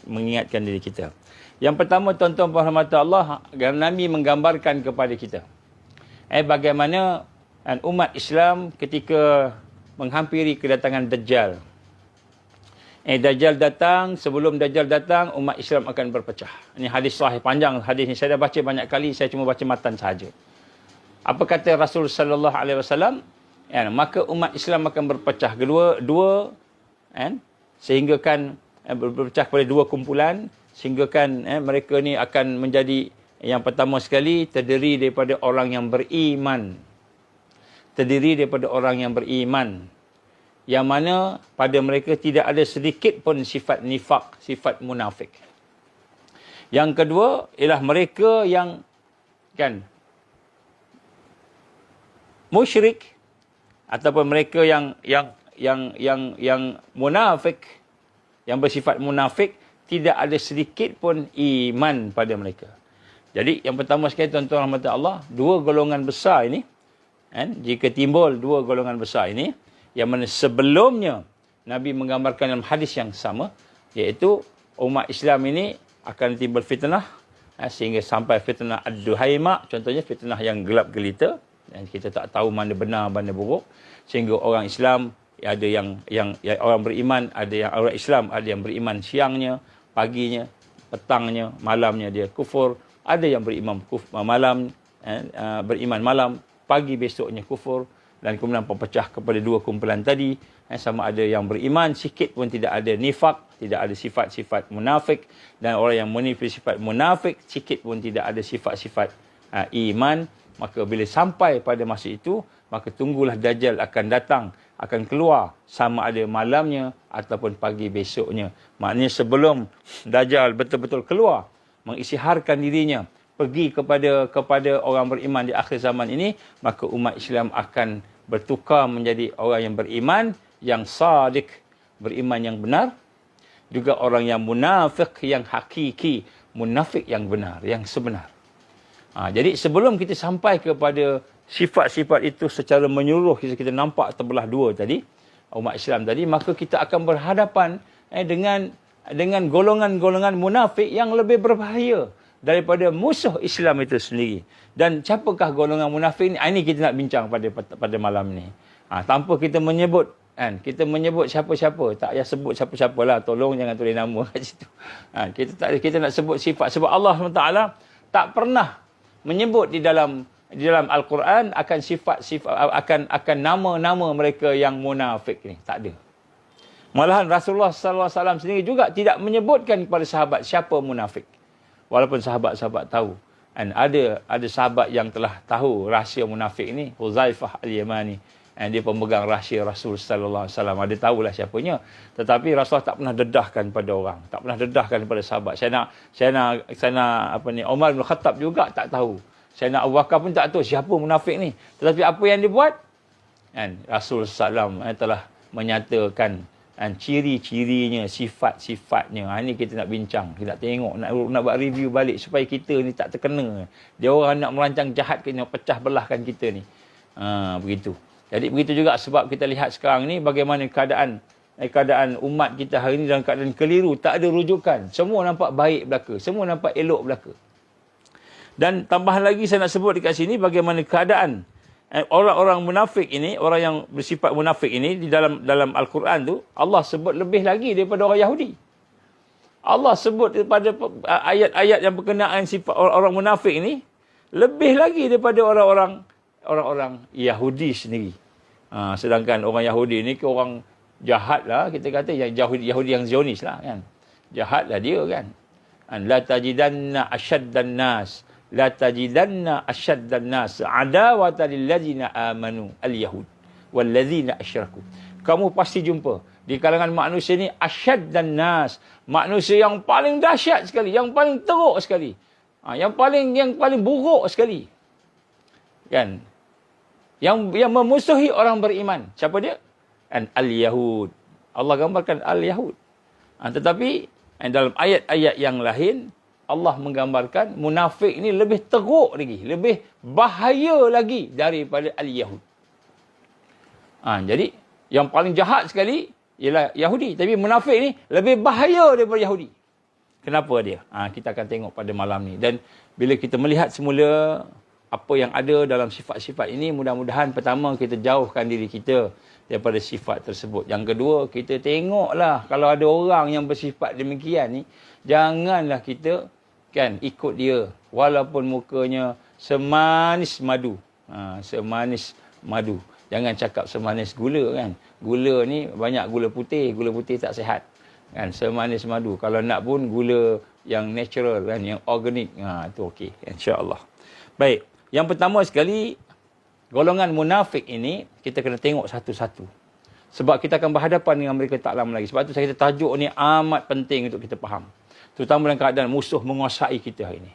mengingatkan diri kita. Yang pertama, tuan-tuan puan rahmat Allah, Nabi menggambarkan kepada kita bagaimana umat Islam ketika menghampiri kedatangan Dajjal. Dajjal datang, sebelum Dajjal datang, umat Islam akan berpecah. Ini hadis sahih, panjang hadis ni. Saya dah baca banyak kali, saya cuma baca matan sahaja. Apa kata Rasul sallallahu alaihi wasallam? Maka umat Islam akan berpecah dua sehingga kan berpecah kepada dua kumpulan, sehingga kan mereka ni akan menjadi, yang pertama sekali, terdiri daripada orang yang beriman. Terdiri daripada orang yang beriman, yang mana pada mereka tidak ada sedikit pun sifat nifak, sifat munafik. Yang kedua ialah mereka yang musyrik, ataupun mereka yang munafik, yang bersifat munafik, tidak ada sedikit pun iman pada mereka. Jadi yang pertama sekali, tuan-tuan rahmat Allah, dua golongan besar ini, jika timbul dua golongan besar ini, yang mana sebelumnya Nabi menggambarkan dalam hadis yang sama, iaitu umat Islam ini akan timbul fitnah, sehingga sampai fitnah ad-duhaima, contohnya fitnah yang gelap gelita, dan kita tak tahu mana benar mana buruk, sehingga orang Islam ada yang orang beriman, ada yang orang Islam ada yang beriman siangnya, paginya, petangnya, malamnya dia kufur, ada yang beriman beriman malam, pagi besoknya kufur. Dan kemudian pecah kepada dua kumpulan tadi, sama ada yang beriman, sikit pun tidak ada nifak, tidak ada sifat-sifat munafik, dan orang yang memiliki sifat munafik, sikit pun tidak ada sifat-sifat iman. Maka bila sampai pada masa itu, maka tunggulah Dajjal akan datang, akan keluar sama ada malamnya ataupun pagi besoknya. Maknanya sebelum Dajjal betul-betul keluar, mengisytiharkan dirinya, pergi kepada orang beriman di akhir zaman ini, maka umat Islam akan bertukar menjadi orang yang beriman, yang sadiq, beriman yang benar, juga orang yang munafik, yang hakiki, munafik yang benar, yang sebenar. Jadi sebelum kita sampai kepada sifat-sifat itu secara menyeluruh, kita nampak terbelah dua tadi, umat Islam tadi, maka kita akan berhadapan dengan golongan-golongan munafik yang lebih berbahaya daripada musuh Islam itu sendiri. Dan siapakah golongan munafik ni? Ini kita nak bincang pada malam ni. Tanpa kita menyebut, kita menyebut siapa-siapa, tak payah sebut siapa-siapalah, tolong jangan tulis nama kat situ. Kita nak sebut sifat, sebab Allah SWT tak pernah menyebut di dalam Al-Quran akan sifat-sifat, akan nama-nama mereka yang munafik ni, tak ada. Malahan Rasulullah SAW sendiri juga tidak menyebutkan kepada sahabat siapa munafik. Walaupun sahabat-sahabat tahu. Dan ada sahabat yang telah tahu rahsia munafik ni, Huzaifah Al-Yamani. Dia pemegang rahsia Rasul sallallahu alaihi wasallam. Dia tahulah siapanya. Tetapi Rasulullah tak pernah dedahkan pada orang, tak pernah dedahkan pada sahabat. Umar bin Khattab juga tak tahu. Sayyidina Abu Bakar pun tak tahu siapa munafik ni. Tetapi apa yang dia buat? Rasul sallallahu alaihi wasallam telah menyatakan ciri-cirinya, sifat-sifatnya. Ini kita nak bincang, kita nak tengok, nak buat review balik supaya kita ni tak terkena. Dia orang nak merancang jahat, nak pecah belahkan kita ni. Begitu. Jadi begitu juga sebab kita lihat sekarang ni bagaimana keadaan umat kita hari ni dalam keadaan keliru, tak ada rujukan. Semua nampak baik belaka, semua nampak elok belaka. Dan tambahan lagi saya nak sebut dekat sini bagaimana keadaan orang-orang munafik ini, orang yang bersifat munafik ini di dalam Al-Quran tu, Allah sebut lebih lagi daripada orang Yahudi. Allah sebut daripada ayat-ayat yang berkenaan sifat orang munafik ini lebih lagi daripada orang-orang Yahudi sendiri. Sedangkan orang Yahudi ni orang jahat lah, kita kata yang Yahudi yang Zionis lah kan. Jahat lah dia kan. La tajidanna asyaddan nas, la tajidanna asyaddan nas adawatan lil ladzina amanu al-yahud wal ladzina asyraku. Kamu pasti jumpa di kalangan manusia ni asyaddan nas, manusia yang paling dahsyat sekali, yang paling teruk sekali. Yang paling buruk sekali. Kan? Yang memusuhi orang beriman. Siapa dia? Al-Yahud. Allah gambarkan Al-Yahud. Tetapi dalam ayat-ayat yang lain, Allah menggambarkan munafik ini lebih teruk lagi, lebih bahaya lagi daripada Al-Yahud. Jadi, yang paling jahat sekali ialah Yahudi. Tapi munafik ni lebih bahaya daripada Yahudi. Kenapa dia? Kita akan tengok pada malam ni. Dan bila kita melihat semula apa yang ada dalam sifat-sifat ini, mudah-mudahan pertama kita jauhkan diri kita daripada sifat tersebut. Yang kedua, kita tengoklah kalau ada orang yang bersifat demikian ni, janganlah kita kan ikut dia walaupun mukanya semanis madu. Semanis madu. Jangan cakap semanis gula kan. Gula ni banyak gula putih tak sihat. Kan semanis madu. Kalau nak pun gula yang natural kan, yang organik. Itu okey insya-Allah. Baik, yang pertama sekali golongan munafik ini kita kena tengok satu-satu. Sebab kita akan berhadapan dengan mereka tak lama lagi. Sebab tu saya kata tajuk ni amat penting untuk kita faham. Terutama dalam keadaan musuh menguasai kita hari ini.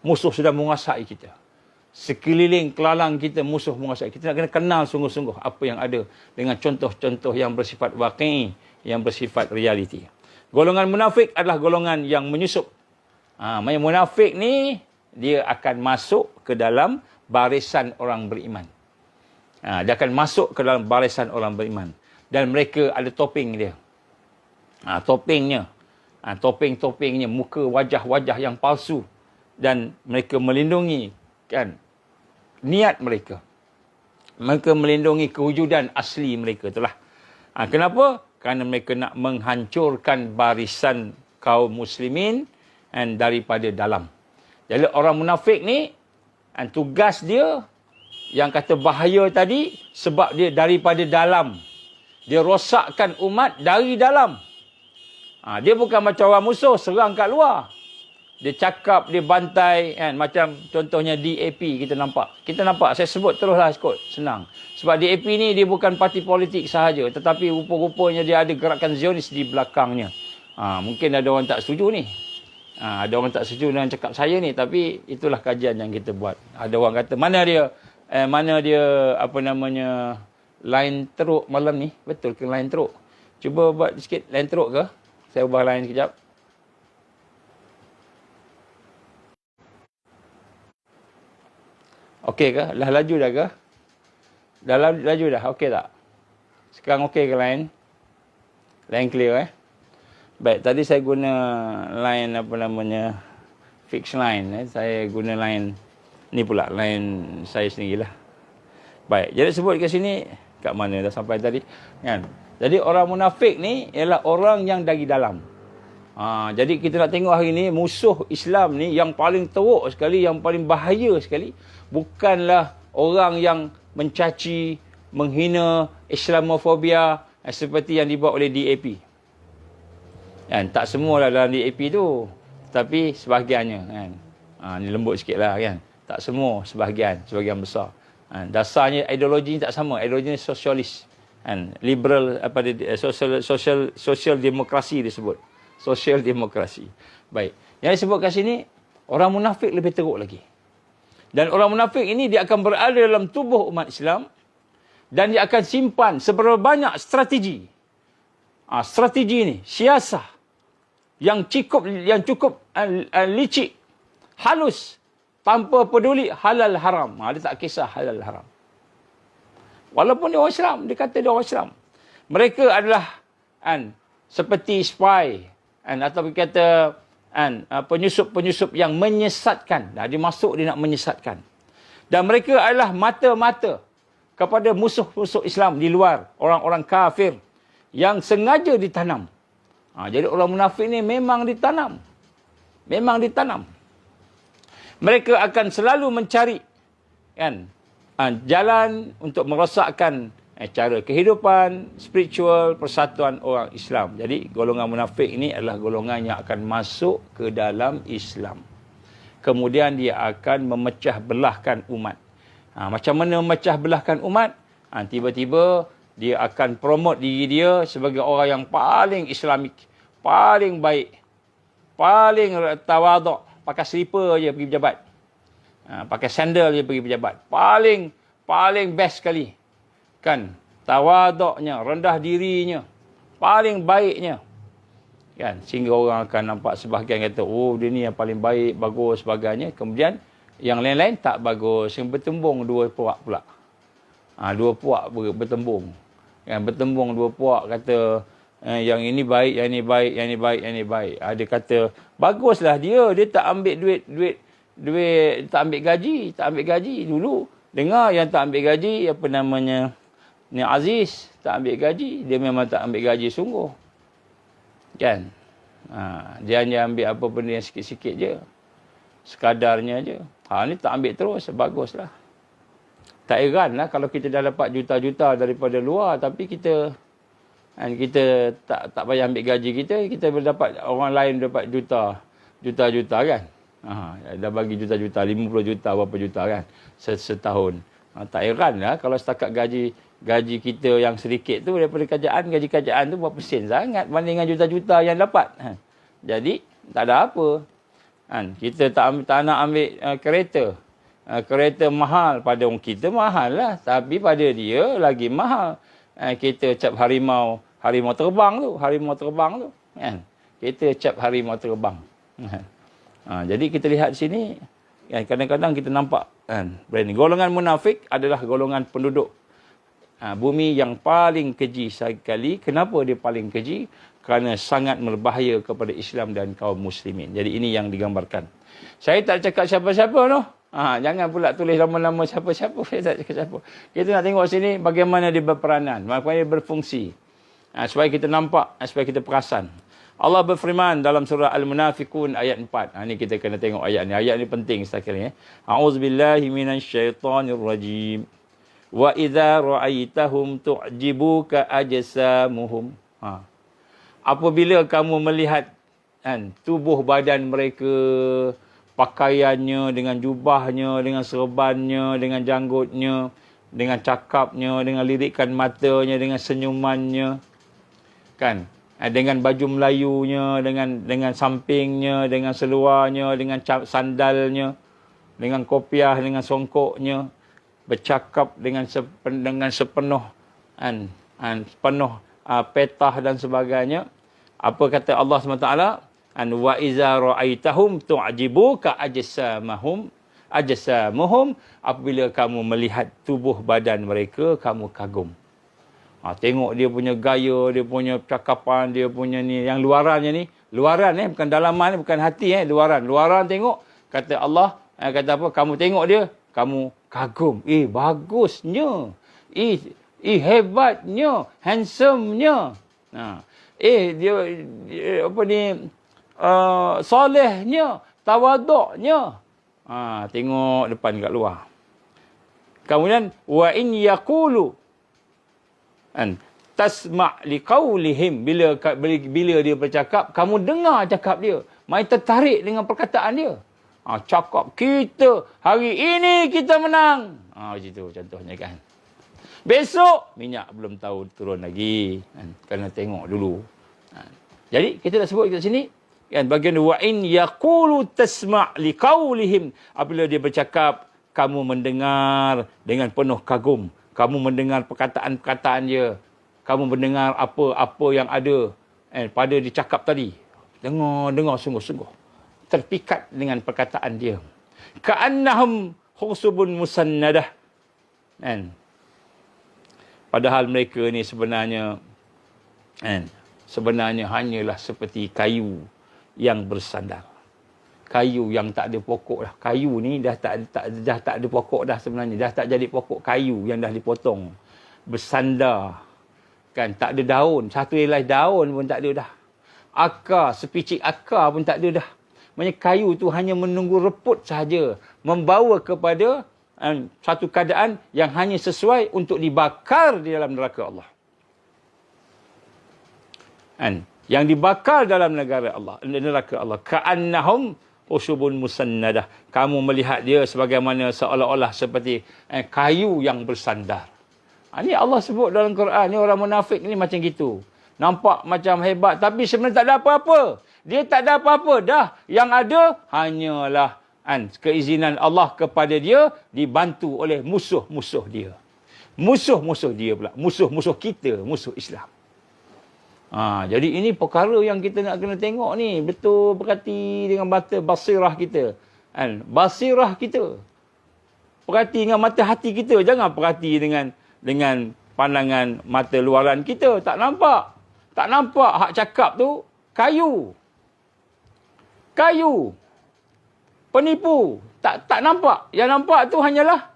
Musuh sudah menguasai kita. Sekeliling kelalang kita musuh menguasai. Kita nak kena kenal sungguh-sungguh apa yang ada dengan contoh-contoh yang bersifat waqi', yang bersifat realiti. Golongan munafik adalah golongan yang menyusup. Yang munafik ni dia akan masuk ke dalam barisan orang beriman. Dia akan masuk ke dalam barisan orang beriman. Dan mereka ada topeng dia. Topengnya. Topeng-topengnya, muka wajah-wajah yang palsu. Dan mereka melindungi kan niat mereka. Mereka melindungi kewujudan asli mereka. Itulah. Kenapa? Kerana mereka nak menghancurkan barisan kaum muslimin daripada dalam. Jadi orang munafik ni, tugas dia yang kata bahaya tadi, sebab dia daripada dalam. Dia rosakkan umat dari dalam. Dia bukan macam orang musuh, serang kat luar. Dia cakap, dia bantai, kan? Macam contohnya DAP kita nampak. Kita nampak, saya sebut teruslah kot, senang. Sebab DAP ni dia bukan parti politik sahaja, tetapi rupa-rupanya dia ada gerakan Zionis di belakangnya. Mungkin ada orang tak setuju ni. Ada orang tak setuju dengan cakap saya ni, tapi itulah kajian yang kita buat. Ada orang kata, mana dia apa namanya, line teruk malam ni? Betul ke line teruk? Cuba buat sikit line teruk ke? Saya ubah line sekejap. Okey ke? Dah laju dah ke? Dah laju dah? Okey tak? Sekarang okey ke line? Line clear Baik, tadi saya guna line apa namanya, fixed line. Saya guna line ni pula, line saya sendirilah. Baik, jadi sebut kat sini, kat mana dah sampai tadi? Kan? Jadi orang munafik ni ialah orang yang dari dalam. Jadi kita nak tengok hari ni musuh Islam ni yang paling teruk sekali, yang paling bahaya sekali, bukanlah orang yang mencaci, menghina Islamofobia seperti yang dibuat oleh DAP. Kan, tak semualah dalam DAP tu, tapi sebahagiannya kan. Ni lembut sikitlah kan. Tak semua, sebahagian besar. Dasarnya ideologi tak sama, ideologi sosialis. Kan, liberal apa social demokrasi disebut. Sosial demokrasi. Baik. Yang disebut kat sini, orang munafik lebih teruk lagi. Dan orang munafik ini dia akan berada dalam tubuh umat Islam dan dia akan simpan seberapa banyak strategi. Strategi ini, siasah yang cukup licik, halus, tanpa peduli halal haram. Dia tak kisah halal haram. Walaupun dia orang Islam, dia kata dia orang Islam. Mereka adalah seperti spy atau kata penyusup-penyusup yang menyesatkan. Dia masuk, dia nak menyesatkan. Dan mereka adalah mata-mata kepada musuh-musuh Islam di luar, orang-orang kafir yang sengaja ditanam. Jadi orang munafik ni memang ditanam. Memang ditanam. Mereka akan selalu mencari jalan untuk merosakkan cara kehidupan, spiritual, persatuan orang Islam. Jadi golongan munafik ini adalah golongan yang akan masuk ke dalam Islam. Kemudian dia akan memecah belahkan umat. Macam mana memecah belahkan umat? Tiba-tiba dia akan promote diri dia sebagai orang yang paling Islamik, paling baik, paling tawaduk, pakai slipper je pergi pejabat. Pakai sandal je pergi pejabat. Paling best sekali. Kan, tawaduknya, rendah dirinya, paling baiknya. Kan, sehingga orang akan nampak sebahagian kata, oh dia ni yang paling baik, bagus, sebagainya. Kemudian yang lain-lain tak bagus, yang bertembung dua puak pula. Dua puak bertembung. Kan, bertembung dua puak kata yang ini baik, yang ini baik, yang ini baik, yang ini baik. Dia kata baguslah dia tak ambil duit, tak ambil gaji dulu. Dengar yang tak ambil gaji apa namanya, Ni Aziz tak ambil gaji, dia memang tak ambil gaji sungguh. Kan? Dia hanya ambil apa benda yang sikit-sikit je. Sekadarnya je. Ni tak ambil terus, baguslah. Tak heranlah kalau kita dah dapat juta-juta daripada luar, tapi kita tak payah ambil gaji kita boleh dapat, orang lain dapat juta-juta kan. Dah bagi juta-juta, 50 juta, berapa juta kan setahun. Tak heranlah kalau setakat gaji kita yang sedikit tu daripada gaji kerajaan tu berapa sen sangat banding dengan juta-juta yang dapat. Jadi tak ada apa. Kita tak nak ambil kereta. Kereta mahal, pada orang kita mahal lah, tapi pada dia lagi mahal. Kita cap harimau terbang tu kan. Kita cap harimau terbang. Jadi kita lihat di sini, kadang-kadang kita nampak kan, golongan munafik adalah golongan penduduk bumi yang paling keji sekali. Kenapa dia paling keji? Kerana sangat berbahaya kepada Islam dan kaum muslimin. Jadi ini yang digambarkan. Saya tak cakap siapa-siapa noh. Jangan pula tulis nama-nama siapa-siapa. Saya tak cakap siapa. Kita nak tengok sini bagaimana dia berperanan, bagaimana dia berfungsi. Supaya kita nampak, supaya kita perasan. Allah berfirman dalam surah Al-Munafiqun ayat 4. Ini kita kena tengok ayat ni. Ayat ni penting sekali. A'udzubillahi minasyaitonirrajim. Wa idza ra'aitahum tu'jibuka ajsamuhum. Apabila kamu melihat tubuh badan mereka, pakaiannya, dengan jubahnya, dengan serbannya, dengan janggutnya, dengan cakapnya, dengan lirikan matanya, dengan senyumannya, kan? Dengan baju Melayunya, dengan sampingnya, dengan seluarnya, dengan sandalnya, dengan kopiah, dengan songkoknya, bercakap dengan sepenuh petah dan sebagainya. Apa kata Allah SWT? Wa iza ra'aitahum tu'jibuka ajsamuhum. Apabila kamu melihat tubuh badan mereka, kamu kagum. Tengok dia punya gaya, dia punya cakapan, dia punya ni, yang luarannya ni, bukan dalaman ni, bukan hati luaran tengok, kata Allah, kata apa, kamu tengok dia, kamu kagum. Bagusnya, hebatnya, handsome-nya, dia apa ni, solehnya, tawaduknya. Tengok depan kat luar. Kemudian wa in yaqulu tasma' liqaulihim, bila dia bercakap, kamu dengar cakap dia, mai tertarik dengan perkataan dia. Cakap kita hari ini kita menang. Macam contohnya kan. Besok minyak belum tahu turun lagi. Kena tengok dulu. Jadi kita dah sebut kat sini kan, bagian wa in yaqulu tasma' liqaulihim, apabila dia bercakap kamu mendengar dengan penuh kagum, kamu mendengar perkataan-perkataan dia, kamu mendengar apa yang ada pada dicakap tadi. Dengar sungguh-sungguh, terpikat dengan perkataan dia. Ka'annahum khusubun musannadah. Padahal mereka ni sebenarnya hanyalah seperti kayu yang bersandar. Kayu yang tak ada pokok dah. Kayu ni dah tak ada pokok dah sebenarnya. Dah tak jadi pokok kayu yang dah dipotong. Bersandar. Kan, tak ada daun. Satu helai daun pun tak ada dah. Akar, sepicik akar pun tak ada dah. Maksudnya kayu tu hanya menunggu reput sahaja. Membawa kepada satu keadaan yang hanya sesuai untuk dibakar di dalam neraka Allah. Yang dibakar dalam neraka Allah. Ka'annahum usubun musannadah. Kamu melihat dia sebagaimana seolah-olah seperti kayu yang bersandar. Ini Allah sebut dalam Quran. Ni orang munafik ni macam gitu. Nampak macam hebat, tapi sebenarnya tak ada apa-apa. Dia tak ada apa-apa dah. Yang ada hanyalah keizinan Allah kepada dia, dibantu oleh musuh-musuh dia. Musuh-musuh dia pula. Musuh-musuh kita, musuh Islam. Jadi ini perkara yang kita nak kena tengok ni. Betul perhati dengan mata basirah kita. Basirah kita. Perhati dengan mata hati kita. Jangan perhati dengan pandangan mata luaran kita. Tak nampak. Tak nampak hak cakap tu kayu. Penipu. Tak nampak. Yang nampak tu hanyalah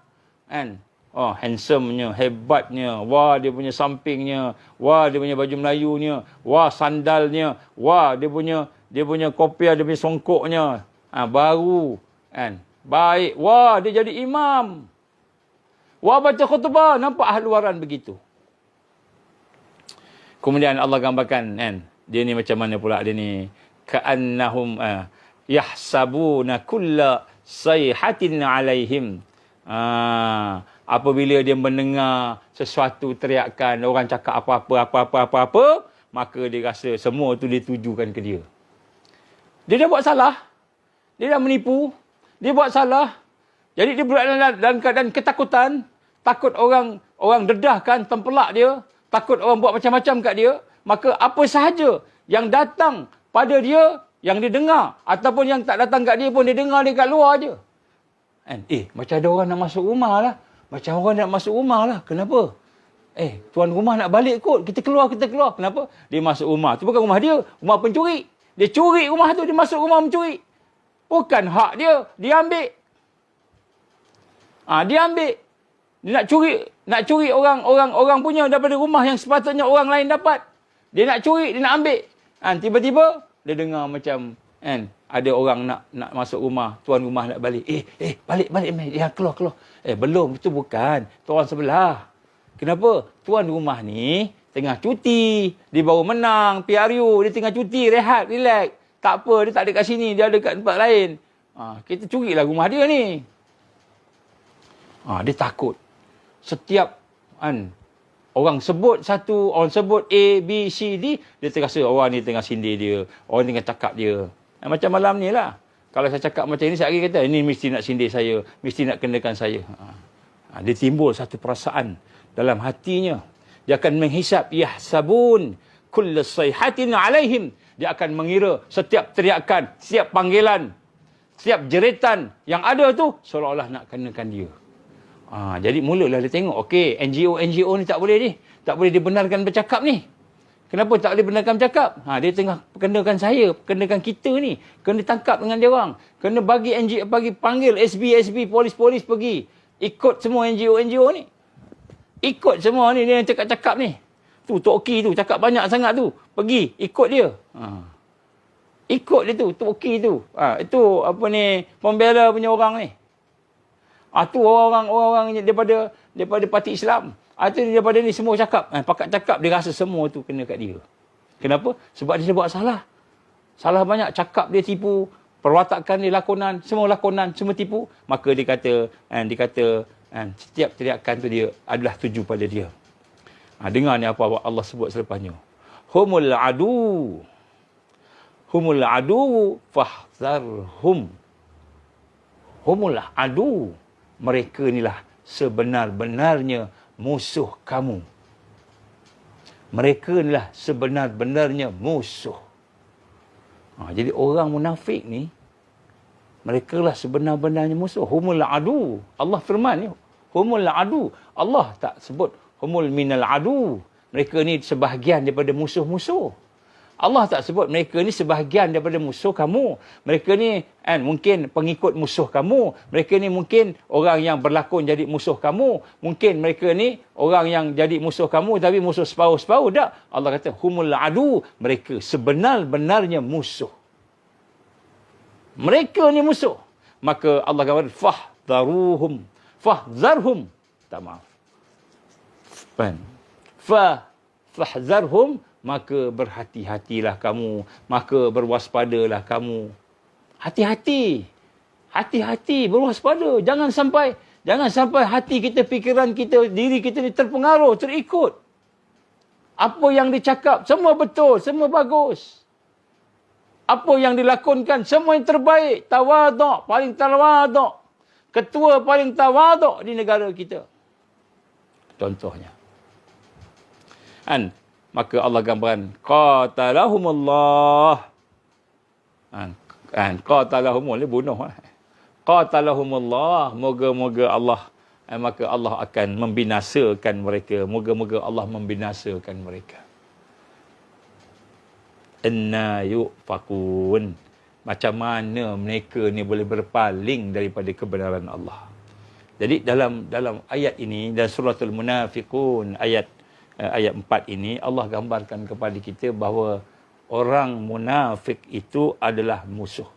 Oh, handsome-nya, hebatnya, wah dia punya sampingnya, wah dia punya baju Melayunya, wah sandalnya, wah dia punya kopiah, dia punya songkoknya. Baru kan. Baik, wah dia jadi imam. Wah baca khutbah, nampak ahli waran begitu. Kemudian Allah gambarkan kan, dia ni macam mana pula dia ni? Ka'annahum yahsabuna kulla sayhatin alaihim. Apabila dia mendengar sesuatu teriakan, orang cakap apa-apa, maka dia rasa semua tu ditujukan ke dia. Dia dah buat salah. Dia dah menipu. Dia buat salah. Jadi dia berada dalam keadaan ketakutan. Takut orang dedahkan, tempelak dia. Takut orang buat macam-macam kat dia. Maka apa sahaja yang datang pada dia, yang dia dengar, ataupun yang tak datang kat dia pun dia dengar dia kat luar je. Macam ada orang nak masuk rumah lah. Macam orang nak masuk rumah lah. Kenapa? Tuan rumah nak balik kot. Kita keluar. Kenapa? Dia masuk rumah. Itu bukan rumah dia. Rumah pencuri. Dia curi rumah tu. Dia masuk rumah mencuri. Bukan hak dia. Dia ambil. Dia ambil. Dia nak curi orang punya daripada rumah yang sepatutnya orang lain dapat. Dia nak curi, dia nak ambil. Tiba-tiba dia dengar macam ada orang nak masuk rumah, tuan rumah nak balik. Balik. Ya, keluar. Belum, itu bukan. Tuan sebelah. Kenapa? Tuan rumah ni tengah cuti. Dia baru menang PRU, dia tengah cuti, rehat, relax. Tak apa, dia tak ada kat sini, dia ada kat tempat lain. Kita curilah rumah dia ni. Dia takut. Setiap orang sebut orang sebut A, B, C, D, dia terasa orang ni tengah sindir dia, orang tengah cakap dia. Macam malam ni lah. Kalau saya cakap macam ni, saya kata, ini mesti nak sindir saya, mesti nak kenakan saya. Dia timbul satu perasaan dalam hatinya. Dia akan menghisap, yahsabun kulla sayhatin alaihim. Dia akan mengira setiap teriakan, setiap panggilan, setiap jeritan yang ada tu, seolah-olah nak kenakan dia. Jadi mulalah dia tengok, okey, NGO ni tak boleh ni. Tak boleh dibenarkan bercakap ni. Kenapa tak boleh benarkan bercakap? Dia tengah kenakan saya, kenakan kita ni. Kena tangkap dengan dia orang. Kena bagi panggil SB, polis pergi. Ikut semua NGO ni. Ikut semua ni, dia yang cakap-cakap ni. Tu, Tok Ki tu, cakap banyak sangat tu. Pergi, ikut dia. Ikut dia tu, Tok Ki tu. Itu, pembela punya orang ni. Tu orang-orang daripada parti Islam. Itu daripada ni semua cakap. Pakat cakap, dia rasa semua tu kena kat dia. Kenapa? Sebab dia buat salah. Salah banyak. Cakap dia tipu. Perwatakan dia lakonan. Semua tipu. Maka dia kata, setiap teriakan tu dia adalah tuju pada dia. Dengar ni apa Allah sebut selepasnya. Humul adu fahzarhum. Humul adu. Mereka inilah sebenar-benarnya musuh kamu. Mereka inilah sebenar-benarnya musuh. Jadi orang munafik ni, mereka lah sebenar-benarnya musuh. Humul adu. Allah firman ni, humul adu. Allah tak sebut humul minal adu. Mereka ni sebahagian daripada musuh-musuh. Allah tak sebut mereka ni sebahagian daripada musuh kamu. Mereka ni mungkin pengikut musuh kamu. Mereka ni mungkin orang yang berlakon jadi musuh kamu. Mungkin mereka ni orang yang jadi musuh kamu tapi musuh separuh-separuh. Tak. Allah kata humul adu. Mereka sebenar-benarnya musuh. Mereka ni musuh. Maka Allah kata fahzarhum. Tak, maaf. Fahzarhum. Maka berhati-hatilah kamu. Maka berwaspadalah kamu. Hati-hati. Hati-hati, berwaspada. Jangan sampai hati kita, fikiran kita, diri kita ni terpengaruh, terikut. Apa yang dicakap, semua betul, semua bagus. Apa yang dilakonkan, semua yang terbaik. Tawaduk, paling tawaduk. Ketua paling tawaduk di negara kita. Contohnya. Maka Allah gambaran qatalahumullah. Qatalahumul bunuh. Qatalahumullah, moga-moga Allah maka Allah akan membinasakan mereka. Moga-moga Allah membinasakan mereka. Anna yufakun. Macam mana mereka ni boleh berpaling daripada kebenaran Allah. Jadi dalam ayat ini, dan suratul Munafiqun ayat 4 ini, Allah gambarkan kepada kita bahawa orang munafik itu adalah musuh.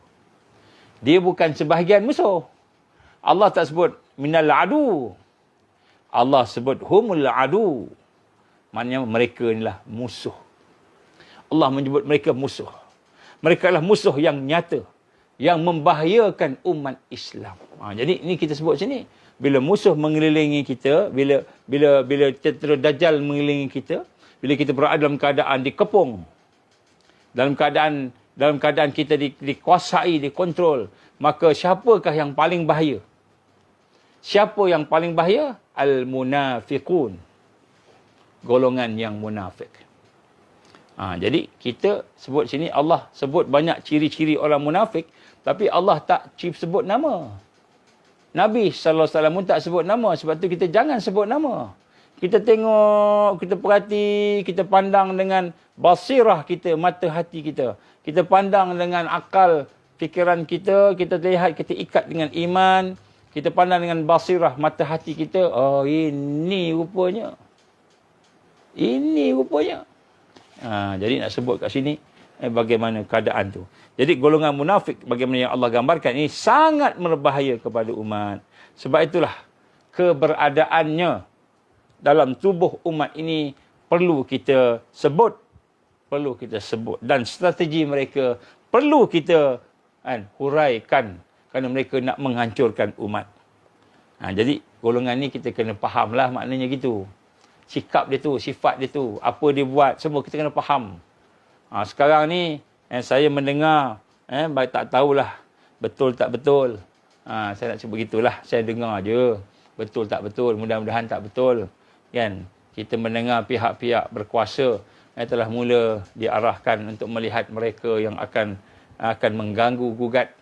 Dia bukan sebahagian musuh. Allah tak sebut minal adu. Allah sebut humul adu. Maknanya mereka inilah musuh. Allah menyebut mereka musuh. Mereka adalah musuh yang nyata, yang membahayakan umat Islam. Jadi ini kita sebut sini. Bila musuh mengelilingi kita, bila tentera Dajjal mengelilingi kita, bila kita berada dalam keadaan dikepung, dalam keadaan kita dikuasai, dikontrol, maka siapakah yang paling bahaya? Siapa yang paling bahaya? Al-munafiqun. Golongan yang munafik. Jadi kita sebut sini, Allah sebut banyak ciri-ciri orang munafik, tapi Allah tak sebut nama. Nabi SAW pun tak sebut nama. Sebab tu kita jangan sebut nama. Kita tengok, kita perhati, kita pandang dengan basirah kita, mata hati kita. Kita pandang dengan akal fikiran kita, kita lihat, kita ikat dengan iman. Kita pandang dengan basirah mata hati kita. Oh, ini rupanya. Ini rupanya. Jadi nak sebut kat sini bagaimana keadaan tu. Jadi golongan munafik bagaimana yang Allah gambarkan ini sangat berbahaya kepada umat. Sebab itulah keberadaannya dalam tubuh umat ini perlu kita sebut. Perlu kita sebut. Dan strategi mereka perlu kita huraikan kerana mereka nak menghancurkan umat. Jadi golongan ni kita kena fahamlah maknanya gitu. Sikap dia tu, sifat dia tu, apa dia buat, semua kita kena faham. Sekarang ni saya mendengar, tak tahulah betul tak betul. Saya nak sebut gitulah, saya dengar je. Betul tak betul, mudah-mudahan tak betul. Kan? Kita mendengar pihak-pihak berkuasa telah mula diarahkan untuk melihat mereka yang akan mengganggu gugat,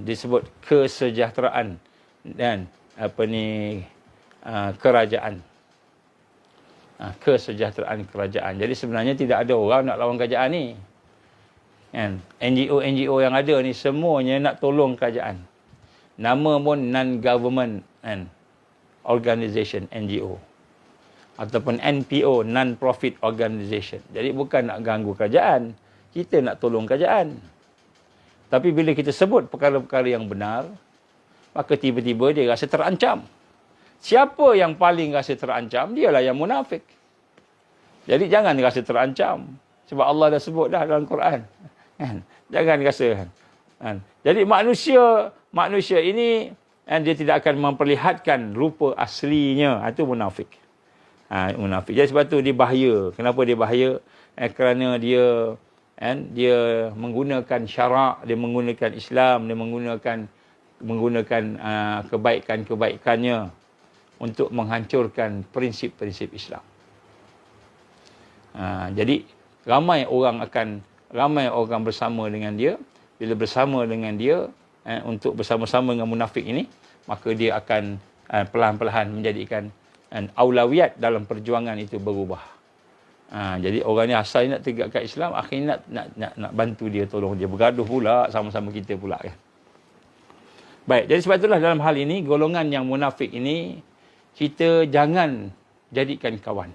disebut kesejahteraan dan kerajaan. Kesejahteraan kerajaan. Jadi sebenarnya tidak ada orang nak lawan kerajaan ni. NGO yang ada ni semuanya nak tolong kerajaan. Nama pun non-government organisation, NGO. Ataupun NPO, non-profit organisation. Jadi bukan nak ganggu kerajaan. Kita nak tolong kerajaan. Tapi bila kita sebut perkara-perkara yang benar, maka tiba-tiba dia rasa terancam. Siapa yang paling rasa terancam? Dialah yang munafik. Jadi jangan rasa terancam. Sebab Allah dah sebut dah dalam Quran. Jangan rasa. Jadi manusia ini dia tidak akan memperlihatkan rupa aslinya. Itu munafik. Munafik. Jadi sebab tu dia bahaya. Kenapa dia bahaya? Kerana dia menggunakan syarak, dia menggunakan Islam, dia menggunakan kebaikan-kebaikannya untuk menghancurkan prinsip-prinsip Islam. Jadi ramai orang bersama dengan dia. Bila bersama dengan dia untuk bersama-sama dengan munafik ini, maka dia akan perlahan-lahan menjadikan aulawiyat dalam perjuangan itu berubah. Jadi orang ni asal nak tegakkan Islam, akhirnya nak bantu dia, tolong dia, bergaduh pula sama-sama kita pula kan. Baik, jadi sebab itulah dalam hal ini golongan yang munafik ini kita jangan jadikan kawan.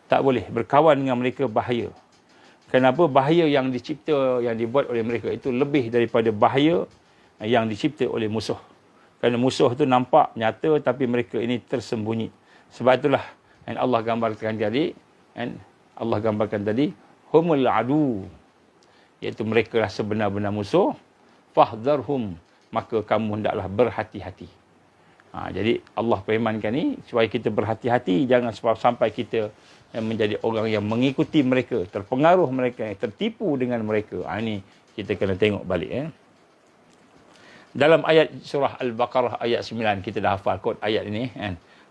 Tak boleh berkawan dengan mereka, bahaya. Kenapa? Bahaya yang dicipta, yang dibuat oleh mereka itu lebih daripada bahaya yang dicipta oleh musuh. Kerana musuh itu nampak, nyata, tapi mereka ini tersembunyi. Sebab itulah Allah gambarkan tadi, humul adu, iaitu mereka lah sebenar-benar musuh. Fahdharhum, maka kamu hendaklah berhati-hati. Jadi Allah firmankan ni supaya kita berhati-hati, jangan sampai kita menjadi orang yang mengikuti mereka, terpengaruh mereka, tertipu dengan mereka. Ini kita kena tengok balik. Dalam ayat surah Al-Baqarah ayat 9, kita dah hafal kod ayat ini.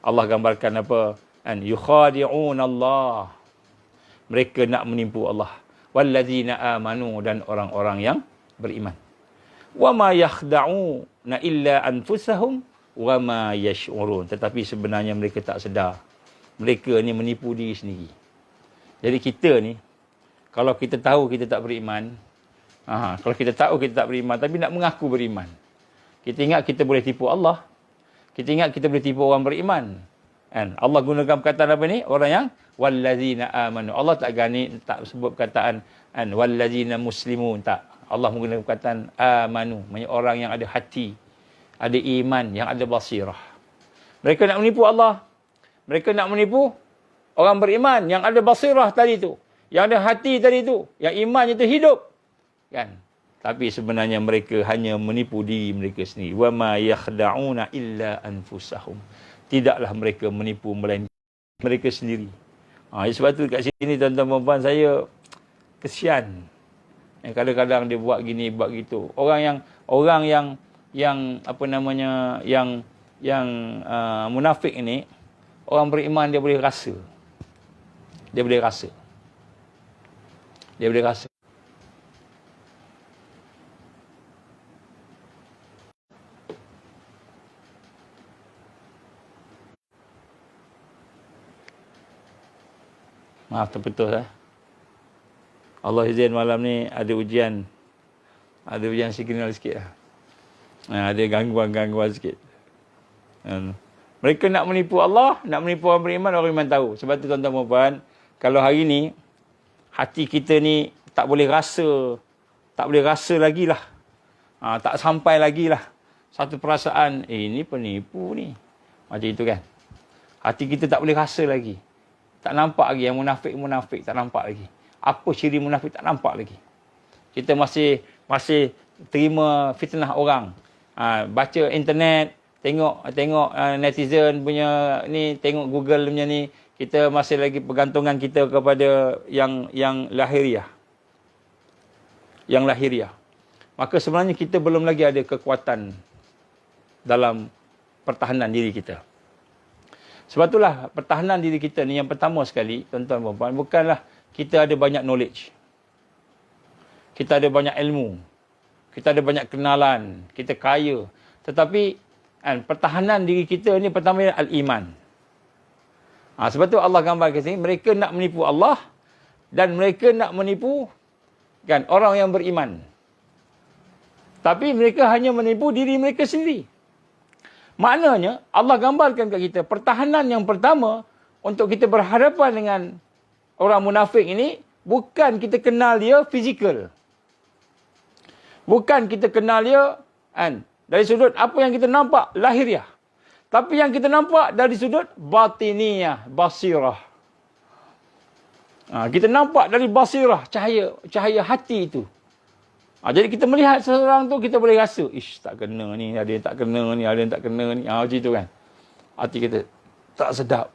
Allah gambarkan apa? Yukhadi'un Allah. Mereka nak menipu Allah. Wallazina amanu, dan orang-orang yang beriman. Wa ma yakhda'una illa anfusahum wa ma yash'urun. Tetapi sebenarnya mereka tak sedar. Mereka ni menipu diri sendiri. Jadi kita ni, kalau kita tahu kita tak beriman, kalau kita tahu kita tak beriman, tapi nak mengaku beriman. Kita ingat kita boleh tipu Allah. Kita ingat kita boleh tipu orang beriman. Kan? Allah gunakan perkataan apa ni? Orang yang wallazina amanu. Allah tak sebut perkataan wallazina muslimun, tak. Allah menggunakan perkataan amanu, maksudnya orang yang ada hati, ada iman, yang ada basirah. Mereka nak menipu Allah. Mereka nak menipu orang beriman yang ada basirah tadi tu, yang ada hati tadi tu, yang imannya tu hidup. Kan? Tapi sebenarnya mereka hanya menipu diri mereka sendiri. Wa ma yakhda'una illa anfusahum. Tidaklah mereka menipu melainkan mereka sendiri. Sebab tu kat sini tuan-tuan dan puan, saya kesian. Kadang-kadang dia buat gini, buat gitu. Orang yang apa namanya, yang munafik ini, orang beriman dia boleh rasa. Dia boleh rasa. Dia boleh rasa. Maaf, terputus Allah izin malam ni ada ujian. Ada ujian signal sikit lah. Ada gangguan-gangguan sikit. Mereka nak menipu Allah, nak menipu orang beriman, orang beriman tahu. Sebab tu tuan-tuan dan puan, kalau hari ni hati kita ni tak boleh rasa lagi lah. Tak sampai lagi lah satu perasaan, ini penipu ni. Macam itu kan. Hati kita tak boleh rasa lagi. Tak nampak lagi yang munafik tak nampak lagi. Apa ciri munafik tak nampak lagi. Kita masih terima fitnah orang. Baca internet, tengok netizen punya ni, tengok Google punya ni, kita masih lagi pergantungan kita kepada yang lahiriah. Yang lahiriah. Maka sebenarnya kita belum lagi ada kekuatan dalam pertahanan diri kita. Sebab itulah pertahanan diri kita ni yang pertama sekali, tuan-tuan dan puan, bukanlah kita ada banyak knowledge. Kita ada banyak ilmu. Kita ada banyak kenalan. Kita kaya. Tetapi pertahanan diri kita ni pertama al-iman. Sebab tu Allah gambar kat sini, mereka nak menipu Allah dan mereka nak menipu kan orang yang beriman. Tapi mereka hanya menipu diri mereka sendiri. Maknanya Allah gambarkan kat kita pertahanan yang pertama untuk kita berhadapan dengan orang munafik ini, bukan kita kenal dia fizikal. Bukan kita kenal dia dari sudut apa yang kita nampak lahiriah. Tapi yang kita nampak dari sudut batiniyah, basirah. Kita nampak dari basirah, cahaya hati itu. Jadi kita melihat seseorang tu, kita boleh rasa, tak kena ni, ada yang tak kena ni, ada yang tak kena ni. Macam itu kan. Hati kita tak sedap.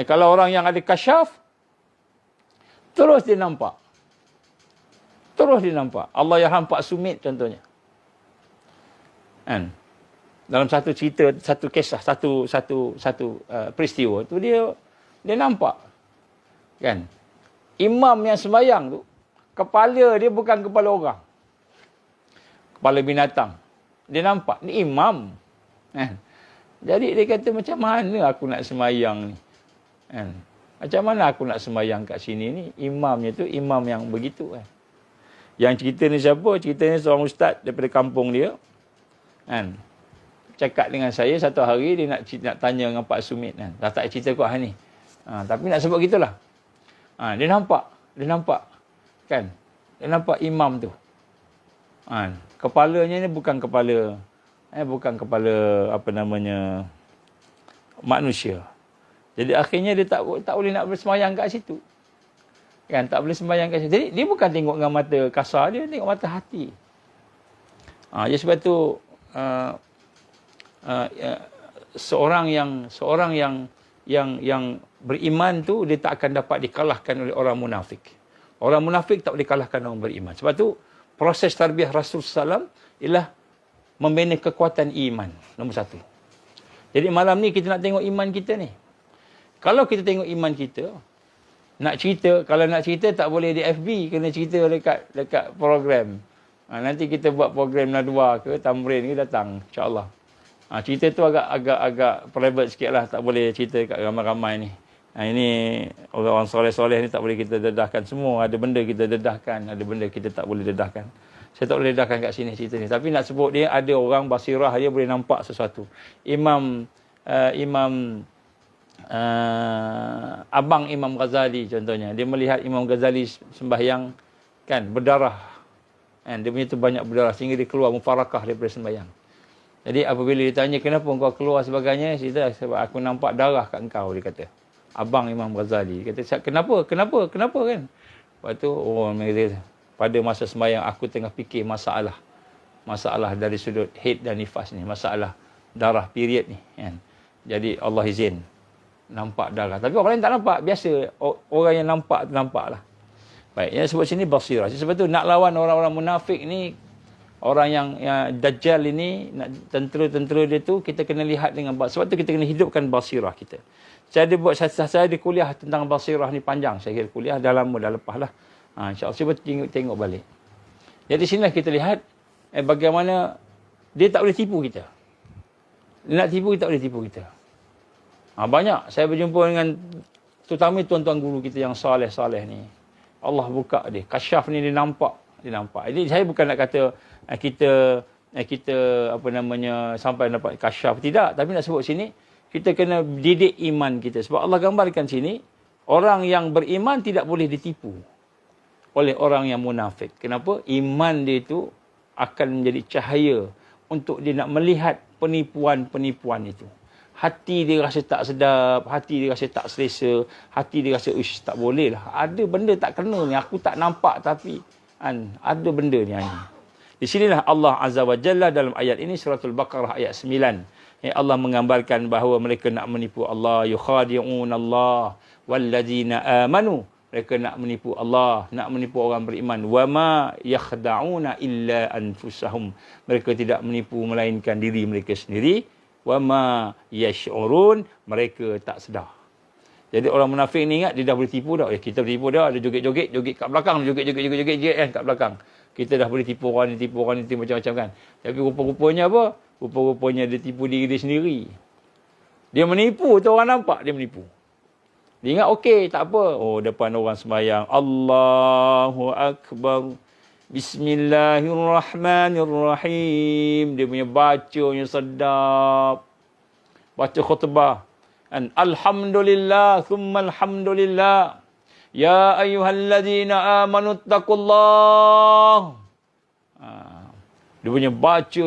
Kalau orang yang ada kasyaf, terus dia nampak. Terus dia nampak. Allah Yarham Pak Sumit contohnya. Dalam satu cerita, satu kisah, satu peristiwa tu, dia nampak. Kan? Imam yang sembahyang tu, kepala dia bukan kepala orang. Kepala binatang. Dia nampak, ni imam. Jadi dia kata, macam mana aku nak sembahyang ni? Macam mana aku nak sembahyang kat sini ni? Imamnya tu, imam yang begitu. Yang cerita ni siapa? Cerita ni seorang ustaz daripada kampung dia. Cakap dengan saya satu hari, dia nak tanya dengan Pak Sumit. Dah tak cerita kot hari ni. Tapi nak sebut gitulah. Dia nampak. Kan? Dia nampak imam tu. Kepalanya ni bukan kepala apa namanya, manusia. Jadi akhirnya dia tak boleh nak bersembahyang kat situ. Kan, tak boleh sembahyang kat situ. Jadi dia bukan tengok dengan mata kasar, dia tengok mata hati. Jadi sebab tu seorang yang beriman tu, dia tak akan dapat dikalahkan oleh orang munafik. Orang munafik tak boleh kalahkan orang beriman. Sebab tu proses tarbiyah Rasulullah SAW ialah membina kekuatan iman. Nombor satu. Jadi malam ni kita nak tengok iman kita ni. Kalau kita tengok iman kita, kalau nak cerita tak boleh di FB, kena cerita dekat program. Nanti kita buat program Nadwa ke Tamrin ke, datang insya-Allah. Cerita tu agak private sikit lah, tak boleh cerita kat ramai-ramai ni. Ini orang soleh-soleh ni tak boleh kita dedahkan semua. Ada benda kita dedahkan, ada benda kita tak boleh dedahkan. Saya tak boleh ledahkan kat sini cerita ni. Tapi nak sebut dia, ada orang basirah, dia boleh nampak sesuatu. Abang Imam Ghazali contohnya, dia melihat Imam Ghazali sembahyang kan berdarah, kan dia punya tu banyak berdarah sehingga dia keluar mufarakah daripada sembahyang. Jadi apabila ditanya kenapa engkau keluar sebagainya, cerita sebab aku nampak darah kat engkau, dia kata. Abang Imam Ghazali dia kata, kenapa kan. Lepas tu pada masa sembahyang aku tengah fikir masalah dari sudut haid dan nifas ni, masalah darah period ni kan. Jadi Allah izin nampak darah. Tapi orang lain tak nampak. Biasa orang yang nampak lah. Baik, yang sebut sini basirah. Sebab tu nak lawan orang-orang munafik ni, orang yang dajjal ini, nak tentera-tentera dia tu, kita kena lihat dengan sebab tu kita kena hidupkan basirah kita. Saya ada kuliah tentang basirah ni panjang. Saya kira kuliah dah lama dah lepas lah. InsyaAllah cuba tengok balik. Jadi sinilah kita lihat bagaimana dia tak boleh tipu kita. Dia nak tipu kita, tak boleh tipu kita. Banyak saya berjumpa dengan terutama tuan-tuan guru kita yang saleh-saleh ni. Allah buka dia. Kasyaf ni dia nampak. Jadi saya bukan nak kata kita sampai dapat kasyaf, tidak. Tapi nak sebut sini, kita kena didik iman kita. Sebab Allah gambarkan sini, orang yang beriman tidak boleh ditipu oleh orang yang munafik. Kenapa? Iman dia itu akan menjadi cahaya untuk dia nak melihat penipuan-penipuan itu. Hati dia rasa tak sedap, hati dia rasa tak selesa, hati dia rasa, tak boleh lah. Ada benda tak kena ni, aku tak nampak tapi ada benda ni. Di sinilah Allah Azza wa Jalla dalam ayat ini, Suratul Baqarah ayat 9. Allah menggambarkan bahawa mereka nak menipu Allah. Yukhadi'un Allah walladzina amanu. Mereka nak menipu Allah, nak menipu orang beriman. Wama yakhda'una illa anfusahum. Mereka tidak menipu melainkan diri mereka sendiri. Wama yash'urun, mereka tak sedar. Jadi orang munafik ni ingat dia dah boleh tipu dah. Kita boleh tipu dah, dia joget-joget kat belakang, joget kan kat belakang. Kita dah boleh tipu orang ni, macam-macam kan. Tapi rupa-rupanya apa? Rupa-rupanya dia tipu diri dia sendiri. Dia menipu tu, orang nampak dia menipu. Dia ingat okey, tak apa. Depan orang sembahyang, Allahu Akbar. Bismillahirrahmanirrahim. Dia punya bacanya sedap. Baca khutbah. Alhamdulillah, thumma alhamdulillah. Ya ayyuhalladzina amanu taqullah. Dia punya baca,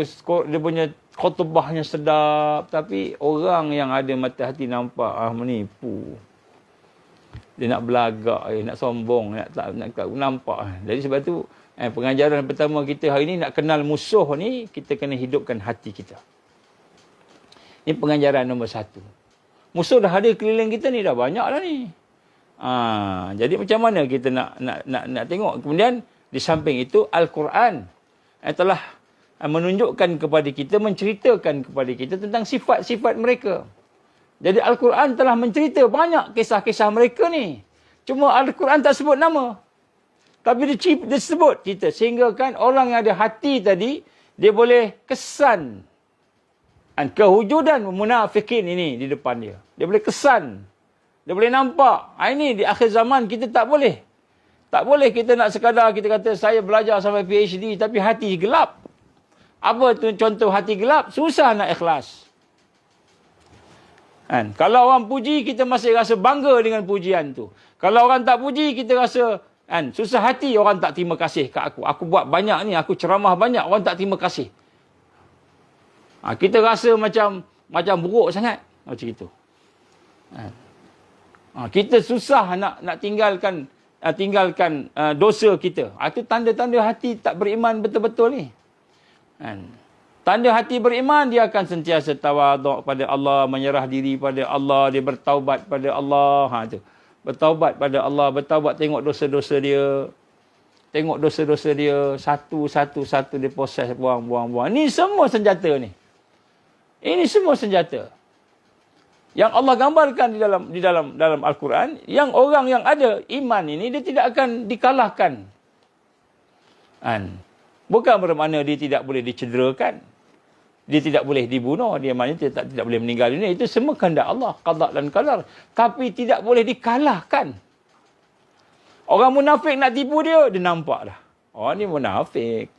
dia punya khutbahnya sedap. Tapi orang yang ada mata hati nampak, menipu. Dia nak belagak, nak sombong, nak nampak. Jadi sebab tu, pengajaran pertama kita hari ni nak kenal musuh ni, kita kena hidupkan hati kita. Ini pengajaran nombor 1. Musuh dah ada keliling kita ni, dah banyak dah ni. Jadi macam mana kita nak tengok. Kemudian di samping itu Al-Quran telah menunjukkan kepada kita, menceritakan kepada kita tentang sifat-sifat mereka. Jadi Al-Quran telah mencerita banyak kisah-kisah mereka ni. Cuma Al-Quran tak sebut nama. Tapi dia sebut kita. Sehingga kan orang yang ada hati tadi, dia boleh kesan kewujudan munafikin ini di depan dia. Dia boleh kesan. Dia boleh nampak. Ini di akhir zaman kita tak boleh. Tak boleh kita nak sekadar kita kata saya belajar sampai PhD tapi hati gelap. Apa tu contoh hati gelap? Susah nak ikhlas. Kalau orang puji, kita masih rasa bangga dengan pujian tu. Kalau orang tak puji, kita rasa susah hati, orang tak terima kasih kat aku. Aku buat banyak ni, aku ceramah banyak, orang tak terima kasih. Kita rasa macam buruk sangat. Macam itu. Kita susah nak tinggalkan dosa kita. Itu tanda-tanda hati tak beriman betul-betul ni. Tanda hati beriman, dia akan sentiasa tawaduk pada Allah, menyerah diri pada Allah, dia bertaubat pada Allah. Bertaubat pada Allah, bertaubat tengok dosa-dosa dia. Tengok dosa-dosa dia, satu-satu dia proses, buang. Ini semua senjata ni. Ini semua senjata. Yang Allah gambarkan di dalam Al-Quran, yang orang yang ada iman ini, dia tidak akan dikalahkan. Bukan bermakna dia tidak boleh dicederakan. Dia tidak boleh dibunuh, dia maknanya tidak boleh meninggal dunia. Itu semua kehendak Allah, qada dan qadar. Tapi tidak boleh dikalahkan. Orang munafik nak tipu dia nampak dah. Ni munafik.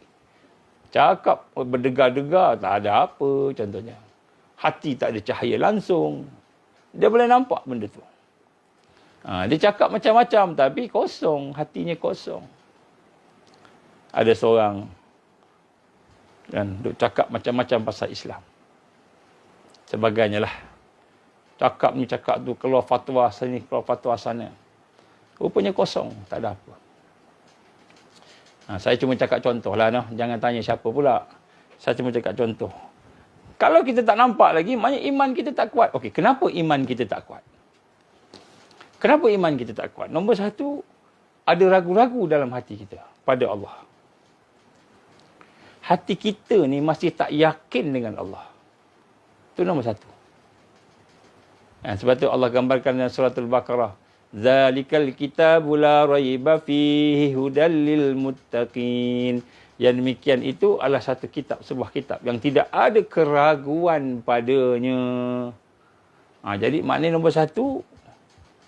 Cakap berdegar-degar, tak ada apa contohnya. Hati tak ada cahaya langsung. Dia boleh nampak benda tu. Dia cakap macam-macam tapi kosong, hatinya kosong. Ada seorang dan duk cakap macam-macam pasal Islam. Sebagainya lah. Cakap ni cakap tu, keluar fatwa sini, keluar fatwa sana. Rupanya kosong, tak ada apa. Saya cuma cakap contoh lah. Jangan tanya siapa pula. Saya cuma cakap contoh. Kalau kita tak nampak lagi, maknanya iman kita tak kuat. Okey, kenapa iman kita tak kuat? Kenapa iman kita tak kuat? Nombor satu, ada ragu-ragu dalam hati kita pada Allah. Hati kita ni masih tak yakin dengan Allah. Itu nombor satu. Sebab tu Allah gambarkan dalam surah Al-Baqarah. Zalikal kitabu la raiba fihi hudal lil muttaqin. Yang demikian itu adalah satu kitab, sebuah kitab yang tidak ada keraguan padanya. Jadi maknanya nombor satu,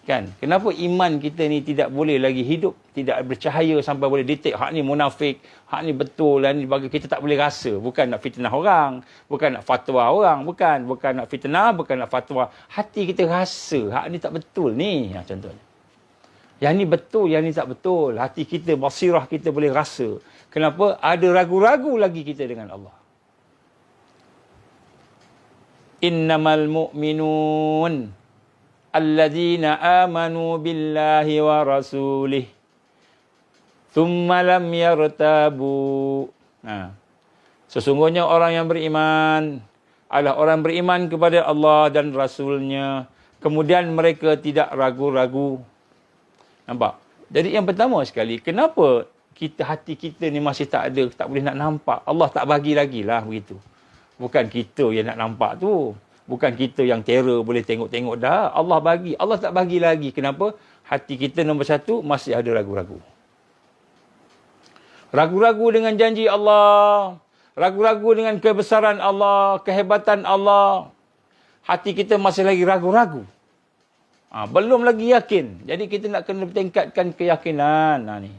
kan? Kenapa iman kita ni tidak boleh lagi hidup, tidak bercahaya sampai boleh detect hak ni munafik, hak ni betul, dan bagi kita tak boleh rasa. Bukan nak fitnah orang, bukan nak fatwa orang, bukan nak fitnah, bukan nak fatwa. Hati kita rasa hak ni tak betul ni, contohnya. Yang ni betul, yang ni tak betul. Hati kita, basirah kita boleh rasa. Kenapa? Ada ragu-ragu lagi kita dengan Allah. Innamal mu'minun alladzina amanu billahi wa rasulih thumma lam yartabu. Sesungguhnya orang yang beriman adalah orang beriman kepada Allah dan Rasulnya, kemudian mereka tidak ragu-ragu. Nampak? Jadi yang pertama sekali, kenapa hati kita ni masih tak ada, tak boleh nak nampak? Allah tak bagi lagi lah begitu. Bukan kita yang nak nampak tu. Bukan kita yang terror boleh tengok-tengok dah. Allah bagi. Allah tak bagi lagi. Kenapa? Hati kita nombor satu masih ada ragu-ragu. Ragu-ragu dengan janji Allah. Ragu-ragu dengan kebesaran Allah, kehebatan Allah. Hati kita masih lagi ragu-ragu. Belum lagi yakin. Jadi kita nak kena tingkatkan keyakinan. Ni.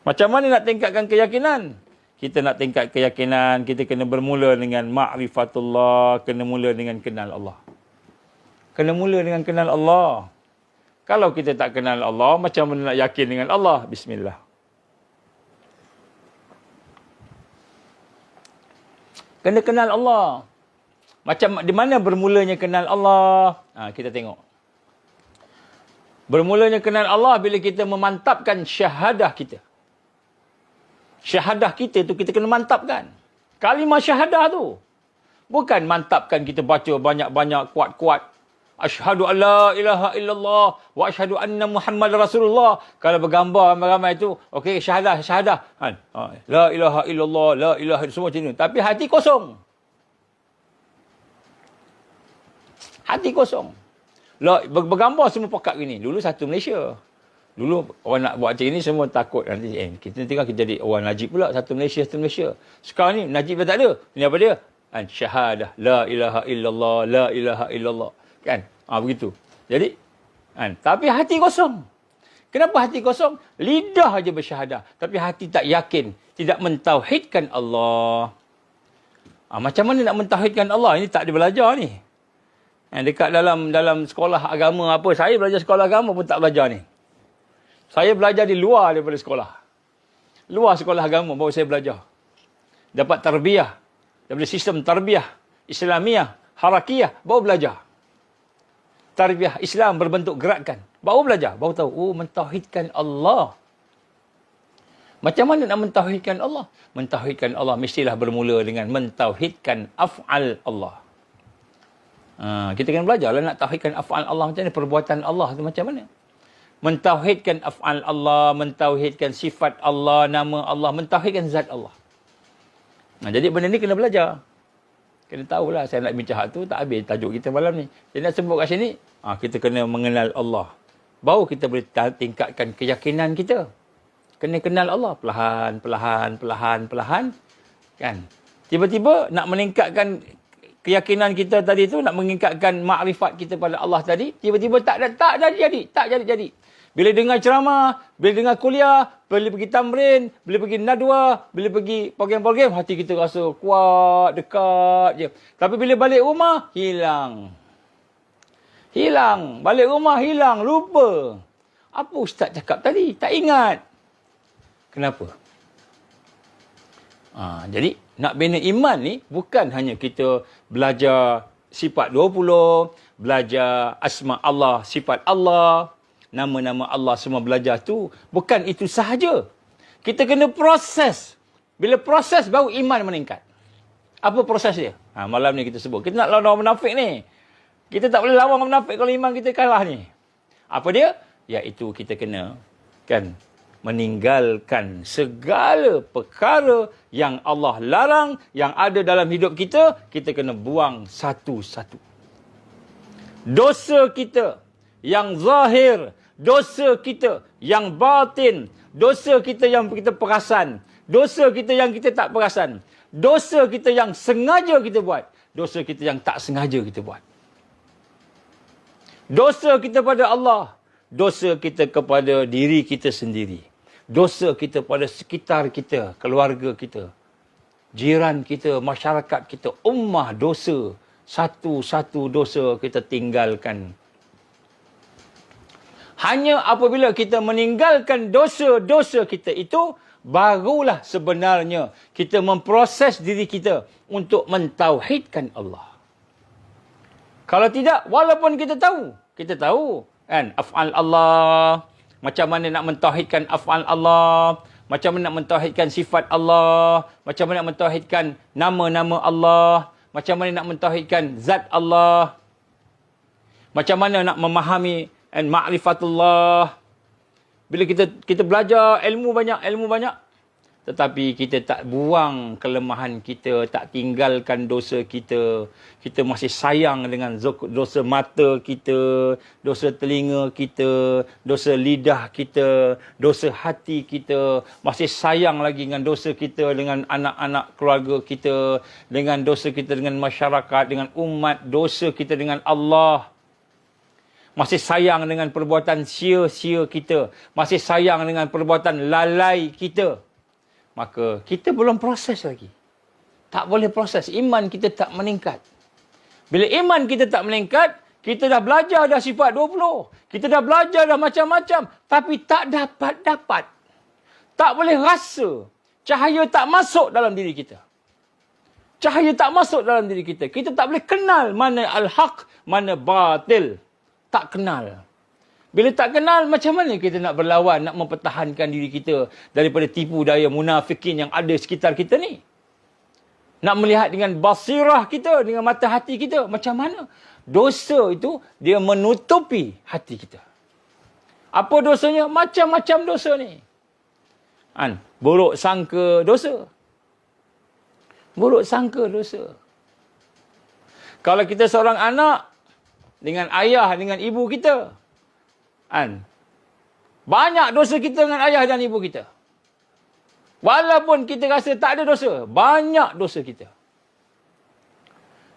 Macam mana nak tingkatkan keyakinan? Kita nak tingkat keyakinan, kita kena bermula dengan ma'rifatullah, kena mula dengan kenal Allah. Kena mula dengan kenal Allah. Kalau kita tak kenal Allah, macam mana nak yakin dengan Allah? Bismillah. Kena kenal Allah. Macam di mana bermulanya kenal Allah? Kita tengok. Bermulanya kenal Allah bila kita memantapkan syahadah kita. Syahadah kita tu kita kena mantapkan. Kalimah syahadah tu. Bukan mantapkan kita baca banyak-banyak, kuat-kuat. Asyhadu an la ilaha illallah wa asyhadu anna Muhammad Rasulullah. Kalau bergambar ramai-ramai tu, okey, syahadah. La ilaha illallah, la ilaha illallah, semua macam ni. Tapi hati kosong. Hati kosong. Bergambar semua pekat gini. Dulu satu Malaysia. Dulu orang nak buat macam ni semua takut. Nanti kita tengok kita jadi orang Najib pula. Satu Malaysia. Sekarang ni Najib dah tak ada. Ini apa dia? Syahadah. La ilaha illallah. La ilaha illallah. Kan? Begitu. Jadi, tapi hati kosong. Kenapa hati kosong? Lidah aja bersyahadah. Tapi hati tak yakin. Tidak mentauhidkan Allah. Macam mana nak mentauhidkan Allah? Ini tak ada belajar ni. Dekat dalam sekolah agama apa. Saya belajar sekolah agama pun tak belajar ni. Saya belajar di luar daripada sekolah. Luar sekolah agama baru saya belajar. Dapat tarbiyah. Daripada sistem tarbiyah Islamiah, Harakiyah, baru belajar. Tarbiyah Islam berbentuk gerakan. Baru belajar, baru tahu. Mentauhidkan Allah. Macam mana nak mentauhidkan Allah? Mentauhidkan Allah mestilah bermula dengan mentauhidkan af'al Allah. Kita kena belajar lah nak tauhidkan af'al Allah macam mana. Perbuatan Allah tu macam mana. Mentauhidkan af'al Allah, mentauhidkan sifat Allah, nama Allah, mentauhidkan zat Allah. Jadi benda ni kena belajar. Kena tahulah, saya nak bincang hak tu, tak habis tajuk kita malam ni. Saya nak sebut kat sini, kita kena mengenal Allah. Baru kita boleh tingkatkan keyakinan kita. Kena kenal Allah, perlahan. Kan? Tiba-tiba nak meningkatkan keyakinan kita tadi tu, nak meningkatkan makrifat kita pada Allah tadi, tiba-tiba tak jadi. Bila dengar ceramah, bila dengar kuliah, bila pergi tamrin, bila pergi nadwa, bila pergi program-program, hati kita rasa kuat, dekat je. Tapi bila balik rumah, hilang. Hilang. Balik rumah, hilang. Lupa. Apa ustaz cakap tadi? Tak ingat. Kenapa? Jadi, nak bina iman ni, bukan hanya kita belajar sifat 20, belajar asma Allah, sifat Allah, nama-nama Allah semua belajar tu. Bukan itu sahaja. Kita kena proses. Bila proses, baru iman meningkat. Apa proses dia? Malam ni kita sebut. Kita nak lawan orang munafik ni. Kita tak boleh lawan orang munafik kalau iman kita kalah ni. Apa dia? Iaitu kita kena meninggalkan segala perkara yang Allah larang, yang ada dalam hidup kita, kita kena buang satu-satu. Dosa kita yang zahir, dosa kita yang batin, dosa kita yang kita perasan, dosa kita yang kita tak perasan, dosa kita yang sengaja kita buat, dosa kita yang tak sengaja kita buat. Dosa kita pada Allah, dosa kita kepada diri kita sendiri, dosa kita pada sekitar kita, keluarga kita, jiran kita, masyarakat kita, ummah, dosa. Satu-satu dosa kita tinggalkan. Hanya apabila kita meninggalkan dosa-dosa kita itu, barulah sebenarnya kita memproses diri kita untuk mentauhidkan Allah. Kalau tidak, walaupun kita tahu kan, af'al Allah, macam mana nak mentauhidkan af'al Allah, macam mana nak mentauhidkan sifat Allah, macam mana nak mentauhidkan nama-nama Allah, macam mana nak mentauhidkan zat Allah, macam mana nak memahami ma'rifatullah. Bila kita belajar ilmu banyak, tetapi kita tak buang kelemahan kita, tak tinggalkan dosa kita. Kita masih sayang dengan dosa mata kita, dosa telinga kita, dosa lidah kita, dosa hati kita. Masih sayang lagi dengan dosa kita dengan anak-anak keluarga kita, dengan dosa kita dengan masyarakat, dengan umat, dosa kita dengan Allah. Masih sayang dengan perbuatan sia-sia kita. Masih sayang dengan perbuatan lalai kita. Maka kita belum proses lagi. Tak boleh proses. Iman kita tak meningkat. Bila iman kita tak meningkat, kita dah belajar dah sifat 20. Kita dah belajar dah macam-macam. Tapi tak dapat. Tak boleh rasa. Cahaya tak masuk dalam diri kita. Cahaya tak masuk dalam diri kita. Kita tak boleh kenal mana al-haq, mana batil. Tak kenal. Bila tak kenal, macam mana kita nak berlawan, nak mempertahankan diri kita daripada tipu daya munafikin yang ada sekitar kita ni? Nak melihat dengan basirah kita, dengan mata hati kita, macam mana? Dosa itu, dia menutupi hati kita. Apa dosanya? Macam-macam dosa ni. Buruk sangka dosa. Buruk sangka dosa. Kalau kita seorang anak, dengan ayah, dengan ibu kita, banyak dosa kita dengan ayah dan ibu kita. Walaupun kita rasa tak ada dosa, banyak dosa kita.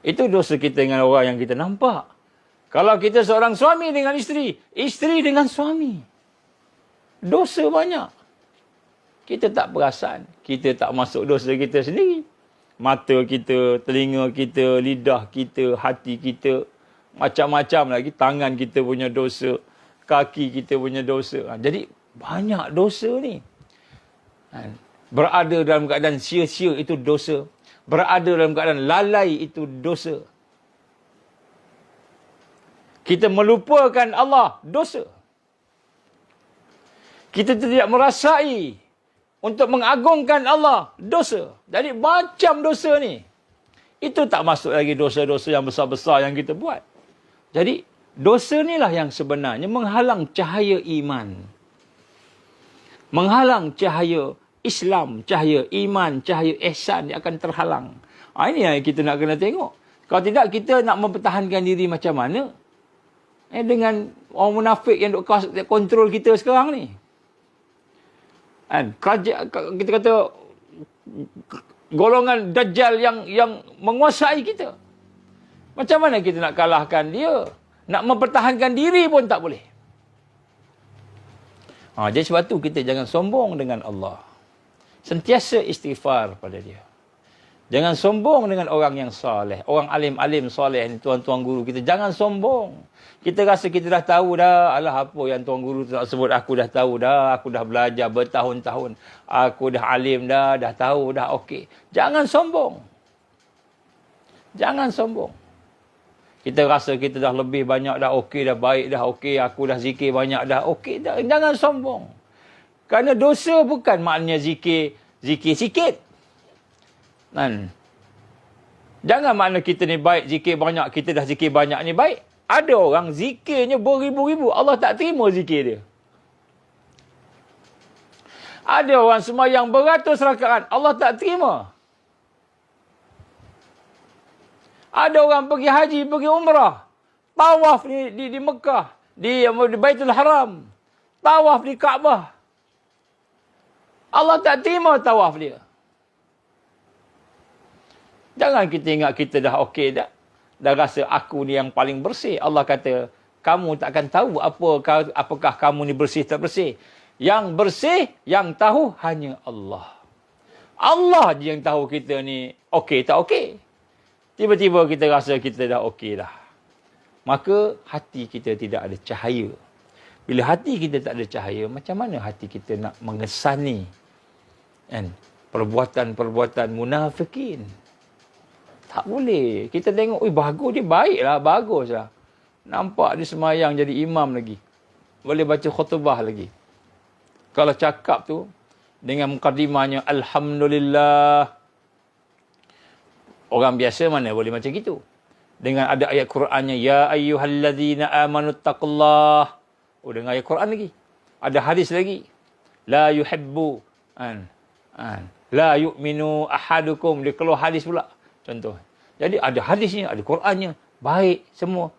Itu dosa kita dengan orang yang kita nampak. Kalau kita seorang suami dengan isteri, isteri dengan suami, dosa banyak. Kita tak perasan, kita tak masuk dosa kita sendiri. Mata kita, telinga kita, lidah kita, hati kita, macam-macam lagi, tangan kita punya dosa, kaki kita punya dosa. Jadi, banyak dosa ni. Berada dalam keadaan sia-sia itu dosa. Berada dalam keadaan lalai itu dosa. Kita melupakan Allah, dosa. Kita tidak merasai untuk mengagungkan Allah, dosa. Jadi, macam dosa ni. Itu tak masuk lagi dosa-dosa yang besar-besar yang kita buat. Jadi, dosa inilah yang sebenarnya menghalang cahaya iman. Menghalang cahaya Islam, cahaya iman, cahaya ihsan, dia akan terhalang. Ini yang kita nak kena tengok. Kalau tidak, kita nak mempertahankan diri macam mana? Dengan orang munafik yang duk kontrol kita sekarang ni. Kita kata, golongan Dajjal yang menguasai kita. Macam mana kita nak kalahkan dia? Nak mempertahankan diri pun tak boleh. Jadi sebab tu kita jangan sombong dengan Allah. Sentiasa istighfar pada dia. Jangan sombong dengan orang yang soleh. Orang alim-alim soleh ni, tuan-tuan guru kita. Jangan sombong. Kita rasa kita dah tahu dah. Alah, apa yang tuan guru nak sebut. Aku dah tahu dah. Aku dah belajar bertahun-tahun. Aku dah alim dah. Dah tahu dah. Okey. Jangan sombong. Jangan sombong. Kita rasa kita dah lebih banyak dah. Okey dah, baik dah. Okey, aku dah zikir banyak dah. Okey dah. Jangan sombong. Kerana dosa bukan maknanya zikir sikit. Jangan makna kita ni baik, zikir banyak, kita dah zikir banyak ni baik. Ada orang zikirnya beribu-ribu, Allah tak terima zikir dia. Ada orang sembahyang beratus rakaat, Allah tak terima. Ada orang pergi haji, pergi umrah, tawaf di Mekah, di Baitul Haram, tawaf di Kaabah. Allah tak terima tawaf dia. Jangan kita ingat kita dah okey dah. Dah rasa aku ni yang paling bersih. Allah kata, kamu tak akan tahu apakah kamu ni bersih tak bersih. Yang bersih, yang tahu hanya Allah. Allah je yang tahu kita ni okey tak okey. Tiba-tiba kita rasa kita dah okey dah. Maka hati kita tidak ada cahaya. Bila hati kita tak ada cahaya, macam mana hati kita nak mengesani perbuatan-perbuatan munafikin? Tak boleh. Kita tengok, bagus dia, baiklah, baguslah. Nampak dia semayang jadi imam lagi. Boleh baca khutbah lagi. Kalau cakap tu, dengan mukadimahnya, Alhamdulillah. Orang biasa mana boleh macam gitu. Dengan ada ayat Qurannya, Ya ayyuhalladzina amanuttaqullah. Dengan ayat Quran lagi. Ada hadis lagi. La yuhibbu. La yu'minu ahadukum. Dia keluar hadis pula. Contoh. Jadi ada hadisnya, ada Qurannya. Baik, semua.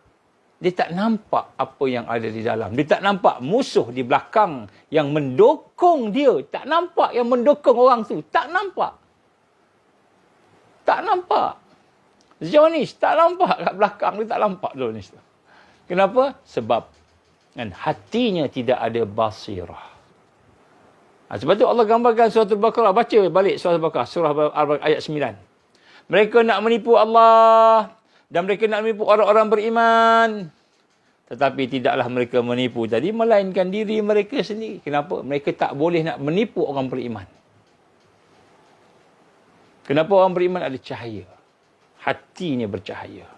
Dia tak nampak apa yang ada di dalam. Dia tak nampak musuh di belakang yang mendukung dia. Tak nampak yang mendukung orang tu. Tak nampak. Tak nampak. Zionis tak nampak kat belakang. Dia tak nampak Zionis tu. Kenapa? Sebab hatinya tidak ada basirah. Sebab tu Allah gambarkan surah Al-Baqarah. Baca balik surah Al-Baqarah. Surah ayat 9. Mereka nak menipu Allah dan mereka nak menipu orang-orang beriman. Tetapi tidaklah mereka menipu tadi, melainkan diri mereka sendiri. Kenapa? Mereka tak boleh nak menipu orang beriman. Kenapa orang beriman ada cahaya? Hatinya bercahaya.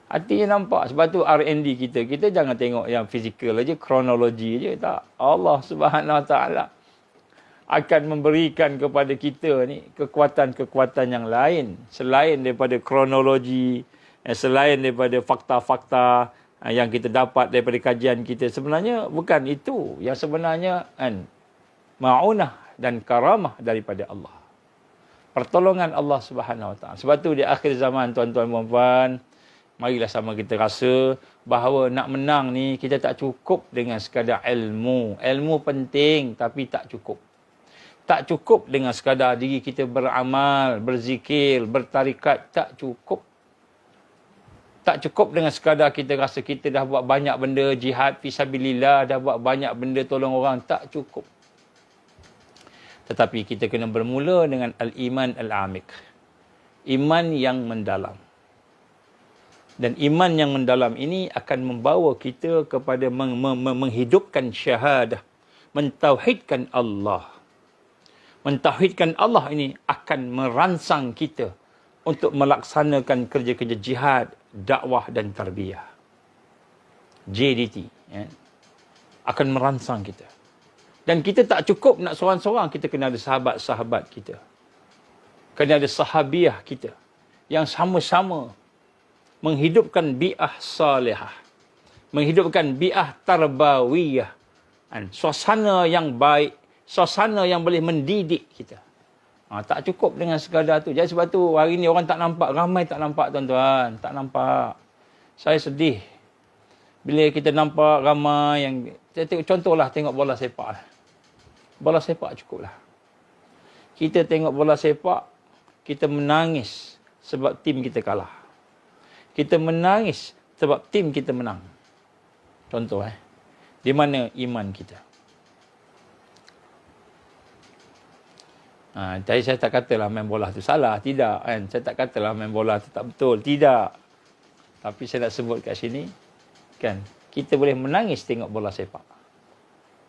Hatinya nampak. Sebab tu R&D kita jangan tengok yang fizikal aja, kronologi aja. Tak. Allah Subhanahu Wa Taala akan memberikan kepada kita ni kekuatan-kekuatan yang lain selain daripada kronologi, selain daripada fakta-fakta yang kita dapat daripada kajian kita. Sebenarnya bukan itu. Yang sebenarnya ma'unah dan karamah daripada Allah. Pertolongan Allah Subhanahu Wa Taala. Sebab tu di akhir zaman, tuan-tuan dan puan, marilah sama kita rasa bahawa nak menang ni kita tak cukup dengan sekadar ilmu. Ilmu penting tapi tak cukup. Tak cukup dengan sekadar diri kita beramal, berzikir, bertarikat. Tak cukup. Tak cukup dengan sekadar kita rasa kita dah buat banyak benda jihad fisabilillah, dah buat banyak benda tolong orang. Tak cukup. Tetapi kita kena bermula dengan al-iman al-amik. Iman yang mendalam. Dan iman yang mendalam ini akan membawa kita kepada menghidupkan syahadah. Mentauhidkan Allah. Mentauhidkan Allah ini akan merangsang kita untuk melaksanakan kerja-kerja jihad, dakwah dan tarbiyah. JDT. Akan merangsang kita. Dan kita tak cukup nak seorang-seorang. Kita kena ada sahabat-sahabat kita. Kena ada sahabiah kita. Yang sama-sama menghidupkan bi'ah salihah. Menghidupkan bi'ah tarbawiyah. Suasana yang baik. Suasana yang boleh mendidik kita. Tak cukup dengan sekadar tu. Jadi sebab tu hari ni orang tak nampak. Ramai tak nampak tuan-tuan. Tak nampak. Saya sedih. Bila kita nampak ramai yang... Contohlah tengok bola sepak. Bola sepak cukuplah. Kita tengok bola sepak. Kita menangis sebab tim kita kalah. Kita menangis sebab tim kita menang. Contoh Di mana iman kita? Jadi saya tak katalah main bola tu salah. Tidak kan. Saya tak katalah main bola tu tak betul. Tidak. Tapi saya nak sebut kat sini. Kan. Kita boleh menangis tengok bola sepak.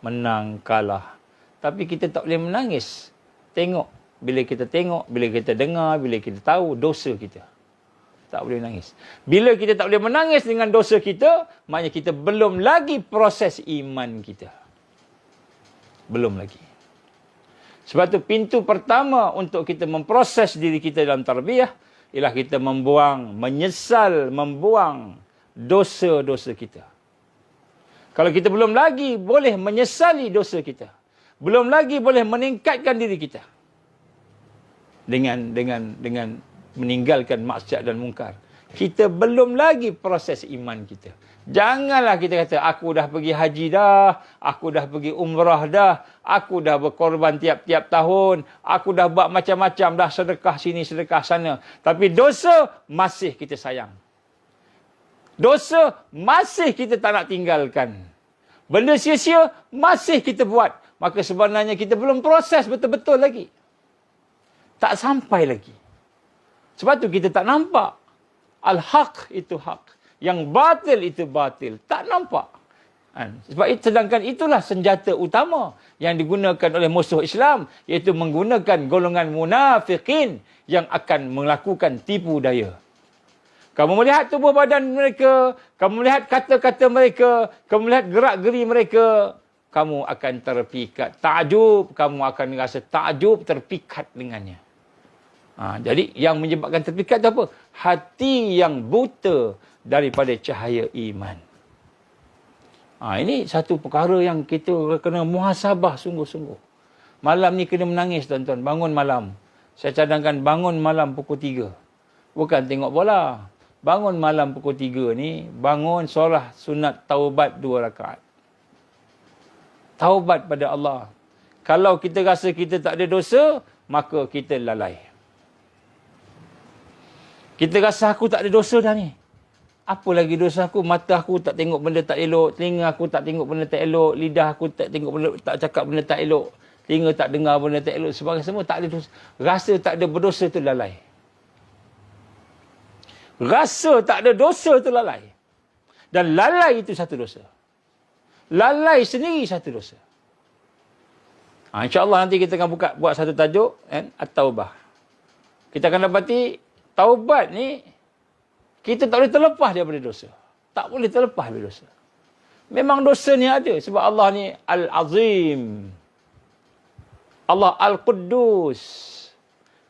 Menang, kalah. Tapi kita tak boleh menangis. Tengok. Bila kita tengok, bila kita dengar, bila kita tahu dosa kita. Tak boleh menangis. Bila kita tak boleh menangis dengan dosa kita, maknanya kita belum lagi proses iman kita. Belum lagi. Sebab tu pintu pertama untuk kita memproses diri kita dalam tarbiyah ialah kita menyesal, membuang dosa-dosa kita. Kalau kita belum lagi boleh menyesali dosa kita, belum lagi boleh meningkatkan diri kita dengan meninggalkan maksiat dan mungkar, kita belum lagi proses iman kita. Janganlah kita kata, aku dah pergi haji dah, aku dah pergi umrah dah, aku dah berkorban tiap-tiap tahun, aku dah buat macam-macam dah, sedekah sini, sedekah sana. Tapi dosa masih kita sayang. Dosa masih kita tak nak tinggalkan. Benda sia-sia masih kita buat. Maka sebenarnya kita belum proses betul-betul lagi. Tak sampai lagi. Sebab tu kita tak nampak. Al-haq itu hak. Yang batil itu batil. Tak nampak. Sebab itu, sedangkan itulah senjata utama yang digunakan oleh musuh Islam, iaitu menggunakan golongan munafikin yang akan melakukan tipu daya. Kamu melihat tubuh badan mereka, kamu melihat kata-kata mereka, kamu melihat gerak-geri mereka, kamu akan terpikat. Takjub, kamu akan rasa takjub, terpikat dengannya. Jadi yang menyebabkan terpikat itu apa? Hati yang buta daripada cahaya iman. Ini satu perkara yang kita kena muhasabah sungguh-sungguh. Malam ni kena menangis tuan-tuan. Bangun malam. Saya cadangkan bangun malam pukul 3. Bukan tengok bola. Bangun malam pukul 3 ni, bangun solat sunat taubat 2 rakaat. Taubat pada Allah. Kalau kita rasa kita tak ada dosa, maka kita lalai. Kita rasa aku tak ada dosa dah ni. Apa lagi dosa aku? Mata aku tak tengok benda tak elok. Telinga aku tak tengok benda tak elok. Lidah aku tak tengok benda, tak cakap benda tak elok. Telinga tak dengar benda tak elok. Sebagainya semua tak ada dosa. Rasa tak ada berdosa tu lalai. Rasa tak ada dosa tu lalai. Dan lalai itu satu dosa. Lalai sendiri satu dosa. InsyaAllah nanti kita akan buat satu tajuk. At-Taubah. Kita akan dapati taubat ni, kita tak boleh terlepas daripada dosa. Tak boleh terlepas daripada dosa. Memang dosa ni ada. Sebab Allah ni Al-Azim. Allah Al-Quddus.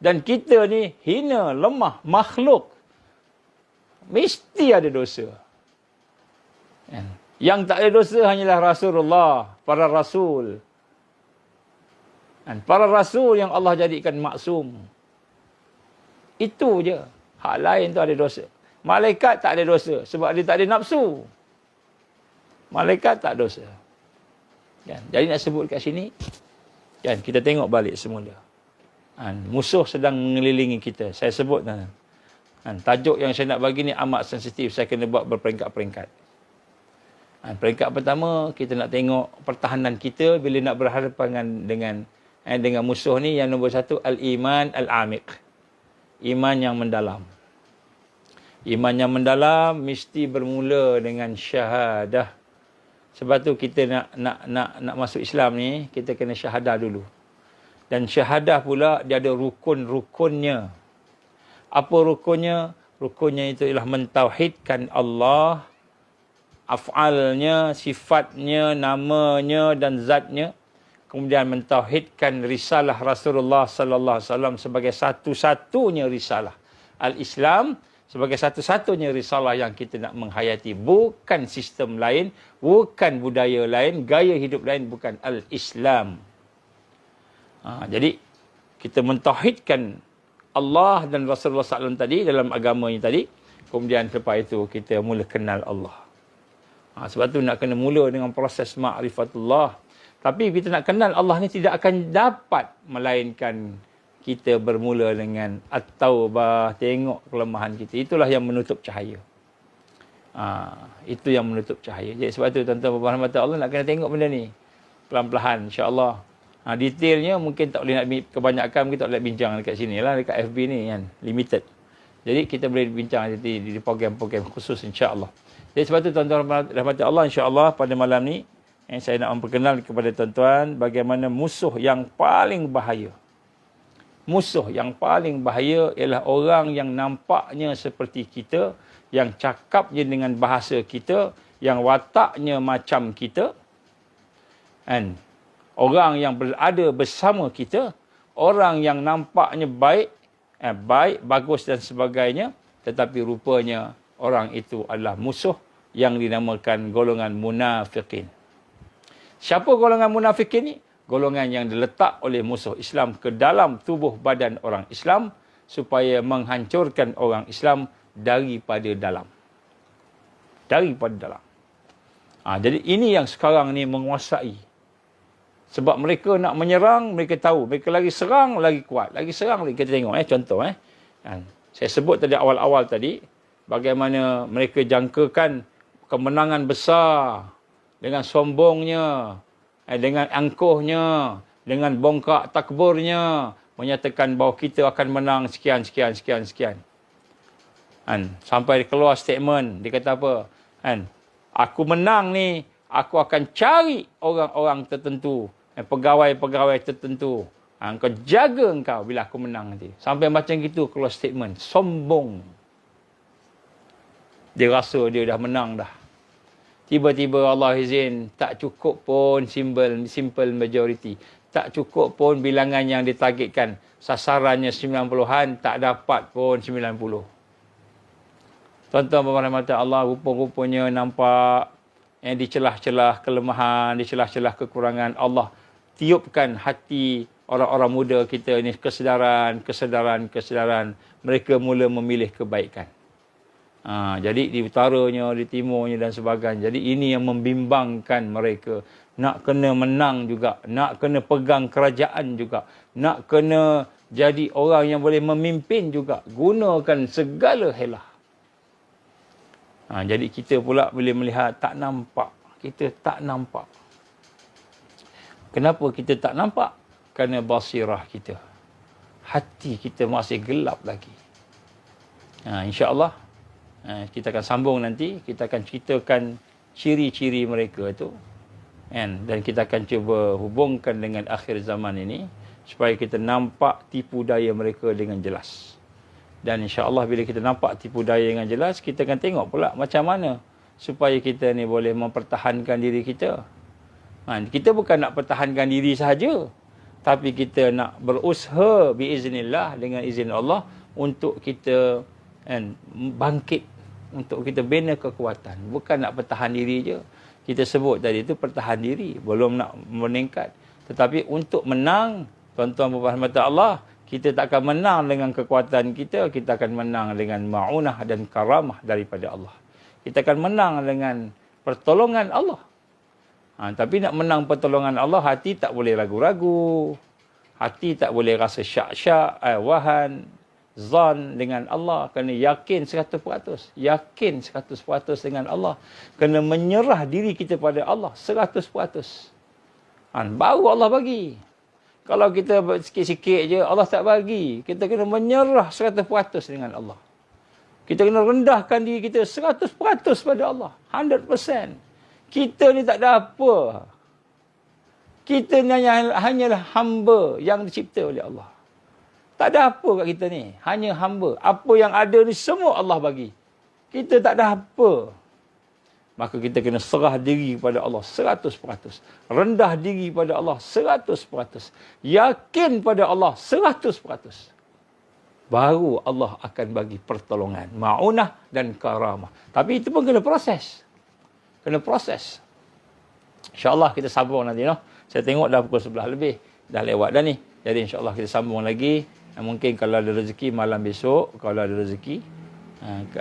Dan kita ni hina, lemah, makhluk. Mesti ada dosa. Yang tak ada dosa hanyalah Rasulullah, para Rasul. Para Rasul yang Allah jadikan maksum. Itu je. Hak lain tu ada dosa. Malaikat tak ada dosa sebab dia tak ada nafsu. Malaikat tak dosa. Jadi nak sebut kat sini, kita tengok balik semula. Musuh sedang mengelilingi kita. Saya sebut tajuk yang saya nak bagi ni amat sensitif. Saya kena buat berperingkat-peringkat. Peringkat pertama, kita nak tengok pertahanan kita bila nak berhadapan dengan musuh ni. Yang nombor 1, al-iman al-amiq. Iman yang mendalam. Iman yang mendalam mesti bermula dengan syahadah. Sebab tu kita nak masuk Islam ni, kita kena syahadah dulu. Dan syahadah pula dia ada rukun-rukunnya. Apa rukunnya? Rukunnya itu ialah mentauhidkan Allah, af'alnya, sifatnya, namanya dan zatnya. Kemudian mentauhidkan risalah Rasulullah sallallahu alaihi wasallam sebagai satu-satunya risalah. Al-Islam sebagai satu-satunya risalah yang kita nak menghayati. Bukan sistem lain, bukan budaya lain, gaya hidup lain, bukan Al-Islam. Jadi, kita mentauhidkan Allah dan Rasulullah SAW tadi dalam agamanya tadi. Kemudian selepas itu kita mula kenal Allah. Sebab tu nak kena mula dengan proses ma'rifatullah. Tapi kita nak kenal Allah ni tidak akan dapat melainkan kita bermula dengan at-taubah, tengok kelemahan kita. Itulah yang menutup cahaya. Itu yang menutup cahaya. Jadi sebab tu tuan-tuan Allah nak kena tengok benda ni. Pelan-pelan insya-Allah. Detailnya mungkin tak boleh nak kebanyakan mungkin tak boleh bincang dekat sini lah, dekat FB ni kan, limited. Jadi kita boleh bincang di program-program khusus insya-Allah. Jadi sebab tu tuan-tuan rahmat Allah, insya-Allah pada malam ni saya nak memperkenalkan kepada tuan-tuan bagaimana musuh yang paling bahaya. Musuh yang paling bahaya ialah orang yang nampaknya seperti kita, yang cakapnya dengan bahasa kita, yang wataknya macam kita. Kan? Orang yang berada bersama kita, orang yang nampaknya baik, bagus dan sebagainya, tetapi rupanya orang itu adalah musuh yang dinamakan golongan munafikin. Siapa golongan munafikin ni? Golongan yang diletak oleh musuh Islam ke dalam tubuh badan orang Islam supaya menghancurkan orang Islam daripada dalam. Daripada dalam. Jadi ini yang sekarang ni menguasai. Sebab mereka nak menyerang, mereka tahu. Mereka lagi serang, lagi kuat. Lagi serang, lagi kita tengok. Contoh. Saya sebut tadi awal-awal tadi, bagaimana mereka jangkakan kemenangan besar dengan sombongnya, dengan angkuhnya, dengan bongkak takburnya, menyatakan bahawa kita akan menang sekian. Sampai keluar statement, dia kata apa? Aku menang ni, aku akan cari orang-orang tertentu, pegawai-pegawai tertentu. Kau jaga engkau bila aku menang nanti. Sampai macam gitu keluar statement. Sombong. Dia rasa dia dah menang dah. Tiba-tiba Allah izin, tak cukup pun simple majority. Tak cukup pun bilangan yang ditargetkan. Sasarannya 90-an, tak dapat pun 90. Tuan-tuan berhormat Allah, rupa-rupanya nampak di celah-celah kelemahan, di celah-celah kekurangan, Allah tiupkan hati orang-orang muda kita ni kesedaran. Mereka mula memilih kebaikan. Jadi di utaranya, di timurnya dan sebagainya. Jadi ini yang membimbangkan mereka. Nak kena menang juga. Nak kena pegang kerajaan juga. Nak kena jadi orang yang boleh memimpin juga. Gunakan segala helah. Jadi kita pula boleh melihat tak nampak. Kita tak nampak. Kenapa kita tak nampak? Kerana basirah kita. Hati kita masih gelap lagi. InsyaAllah kita akan sambung nanti. Kita akan ceritakan ciri-ciri mereka itu. Dan kita akan cuba hubungkan dengan akhir zaman ini. Supaya kita nampak tipu daya mereka dengan jelas. Dan insya-Allah bila kita nampak tipu daya dengan jelas, kita akan tengok pula macam mana supaya kita ni boleh mempertahankan diri kita. Kita bukan nak pertahankan diri sahaja, tapi kita nak berusaha biiznillah dengan izin Allah untuk kita bangkit, untuk kita bina kekuatan. Bukan nak pertahan diri je. Kita sebut tadi itu pertahan diri, belum nak meningkat. Tetapi untuk menang, tuan-tuan berhormat Allah, kita tak akan menang dengan kekuatan kita, kita akan menang dengan ma'unah dan karamah daripada Allah. Kita akan menang dengan pertolongan Allah. Tapi nak menang pertolongan Allah, hati tak boleh ragu-ragu. Hati tak boleh rasa syak-syak, wahan, zan dengan Allah. Kena yakin 100%. Yakin 100% dengan Allah. Kena menyerah diri kita pada Allah 100%. Baru Allah bagi. Kalau kita sikit-sikit je, Allah tak bagi. Kita kena menyerah 100% dengan Allah. Kita kena rendahkan diri kita 100% pada Allah. 100%. Kita ni tak ada apa. Kita ni hanyalah hamba yang dicipta oleh Allah. Tak ada apa kat kita ni. Hanya hamba. Apa yang ada ni semua Allah bagi. Kita tak ada apa. Maka kita kena serah diri kepada Allah 100%. Rendah diri pada Allah 100%. Yakin pada Allah 100%. Baru Allah akan bagi pertolongan. Ma'unah dan karamah. Tapi itu pun kena proses. Kena proses. InsyaAllah kita sambung nanti. Saya tengok dah pukul 11 lebih. Dah lewat dah ni. Jadi insyaAllah kita sambung lagi. Mungkin kalau ada rezeki malam besok. Kalau ada rezeki.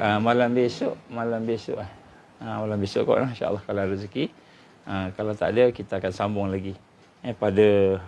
Malam besok malam besok kot insyaAllah kalau ada rezeki. Kalau tak ada kita akan sambung lagi pada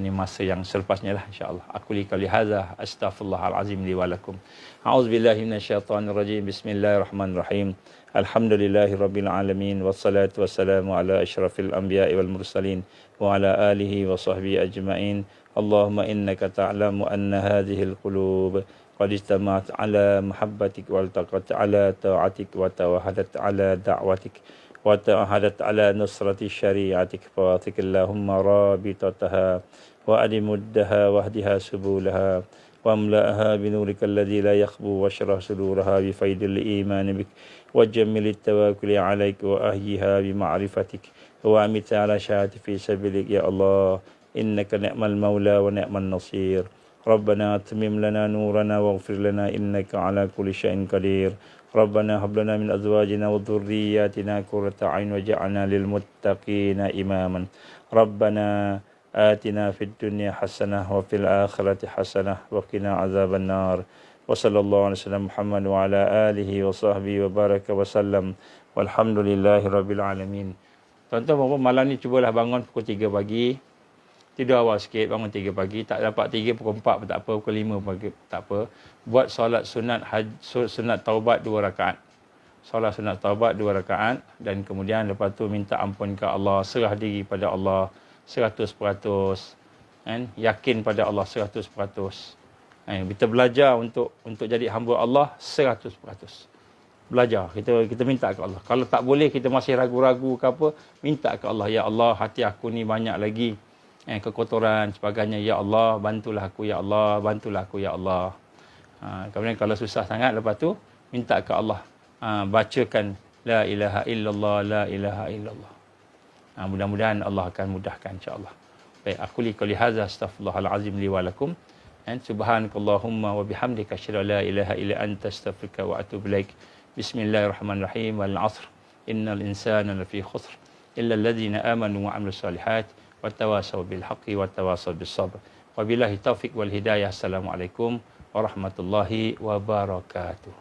masa yang selepasnya lah, insya-Allah. Aku li qali hadza astaghfirullahal azim li wa lakum. A'udzubillahi minasyaitonir rajim. Bismillahirrahmanirrahim. Alhamdulillahirabbil alamin wassalatu wassalamu ala asyrafil anbiya'i wal mursalin wa ala alihi wa sahbihi ajma'in. Allahumma innaka ta'lamu anna hadhil qulub qad istama'at ala mahabbatik wa altaqat ala ta'atik wa tawahadat ala da'watik وتعهدت على نصرة شريعتك فواثق اللهم رابطتها وأدمدها واهدها سبولها واملأها بنورك الذي لا يخبو واشرح صدورها بفيض الإيمان بك وجمل التواكل عليك وأهيها بمعرفتك وأمت على شهادة في سبيلك يا الله إنك نعم المولى ونعم النصير ربنا أتمم لنا نورنا واغفر لنا إنك على كل شيء قدير ربنا هب لنا من أزواجنا وذرياتنا قرة أعين واجعلنا للمتقين إماما ربنا آتنا في الدنيا حسنة وفي الآخرة حسنة وقنا عذاب النار وصلى الله على سيدنا محمد وعلى آله وصحبه وبارك وسلم والحمد لله رب العالمين. Tuan-tuan, malam ni cubalah bangun pukul 3 pagi. Tidur awal sikit, bangun 3 pagi. Tak dapat 3, pukul 4 pun tak apa, pukul 5 pagi tak apa. Buat solat sunat taubat 2 rakaat. Solat sunat taubat 2 rakaat. Dan kemudian lepas tu minta ampun ke Allah. Serah diri pada Allah 100%. Kan? Yakin pada Allah 100%. Kita belajar untuk jadi hamba Allah 100%. Belajar. Kita minta ke Allah. Kalau tak boleh, kita masih ragu-ragu ke apa, minta ke Allah. Ya Allah, hati aku ni banyak lagi kekotoran sebagainya, ya Allah bantulah aku, ya Allah bantulah aku, ya Allah. Kemudian kalau susah sangat, lepas tu minta ke Allah, bacakan la ilaha illallah, la ilaha illallah. Mudah-mudahan Allah akan mudahkan, insya-Allah. Baik, aku li qouli hadza astaghfirullahal azim li wa lakum. Subhanakallahumma wa bihamdika asyhadu an la ilaha illa anta astaghfiruka wa atubu ilaik. Bismillahirrahmanirrahim. Wal 'asr innal insana lafi khusr illa alladhina amanu wa 'amilus solihat وتواصوا بالحق وتواصوا بالصبر وبالله التوفيق والهداية. السلام عليكم ورحمة الله وبركاته.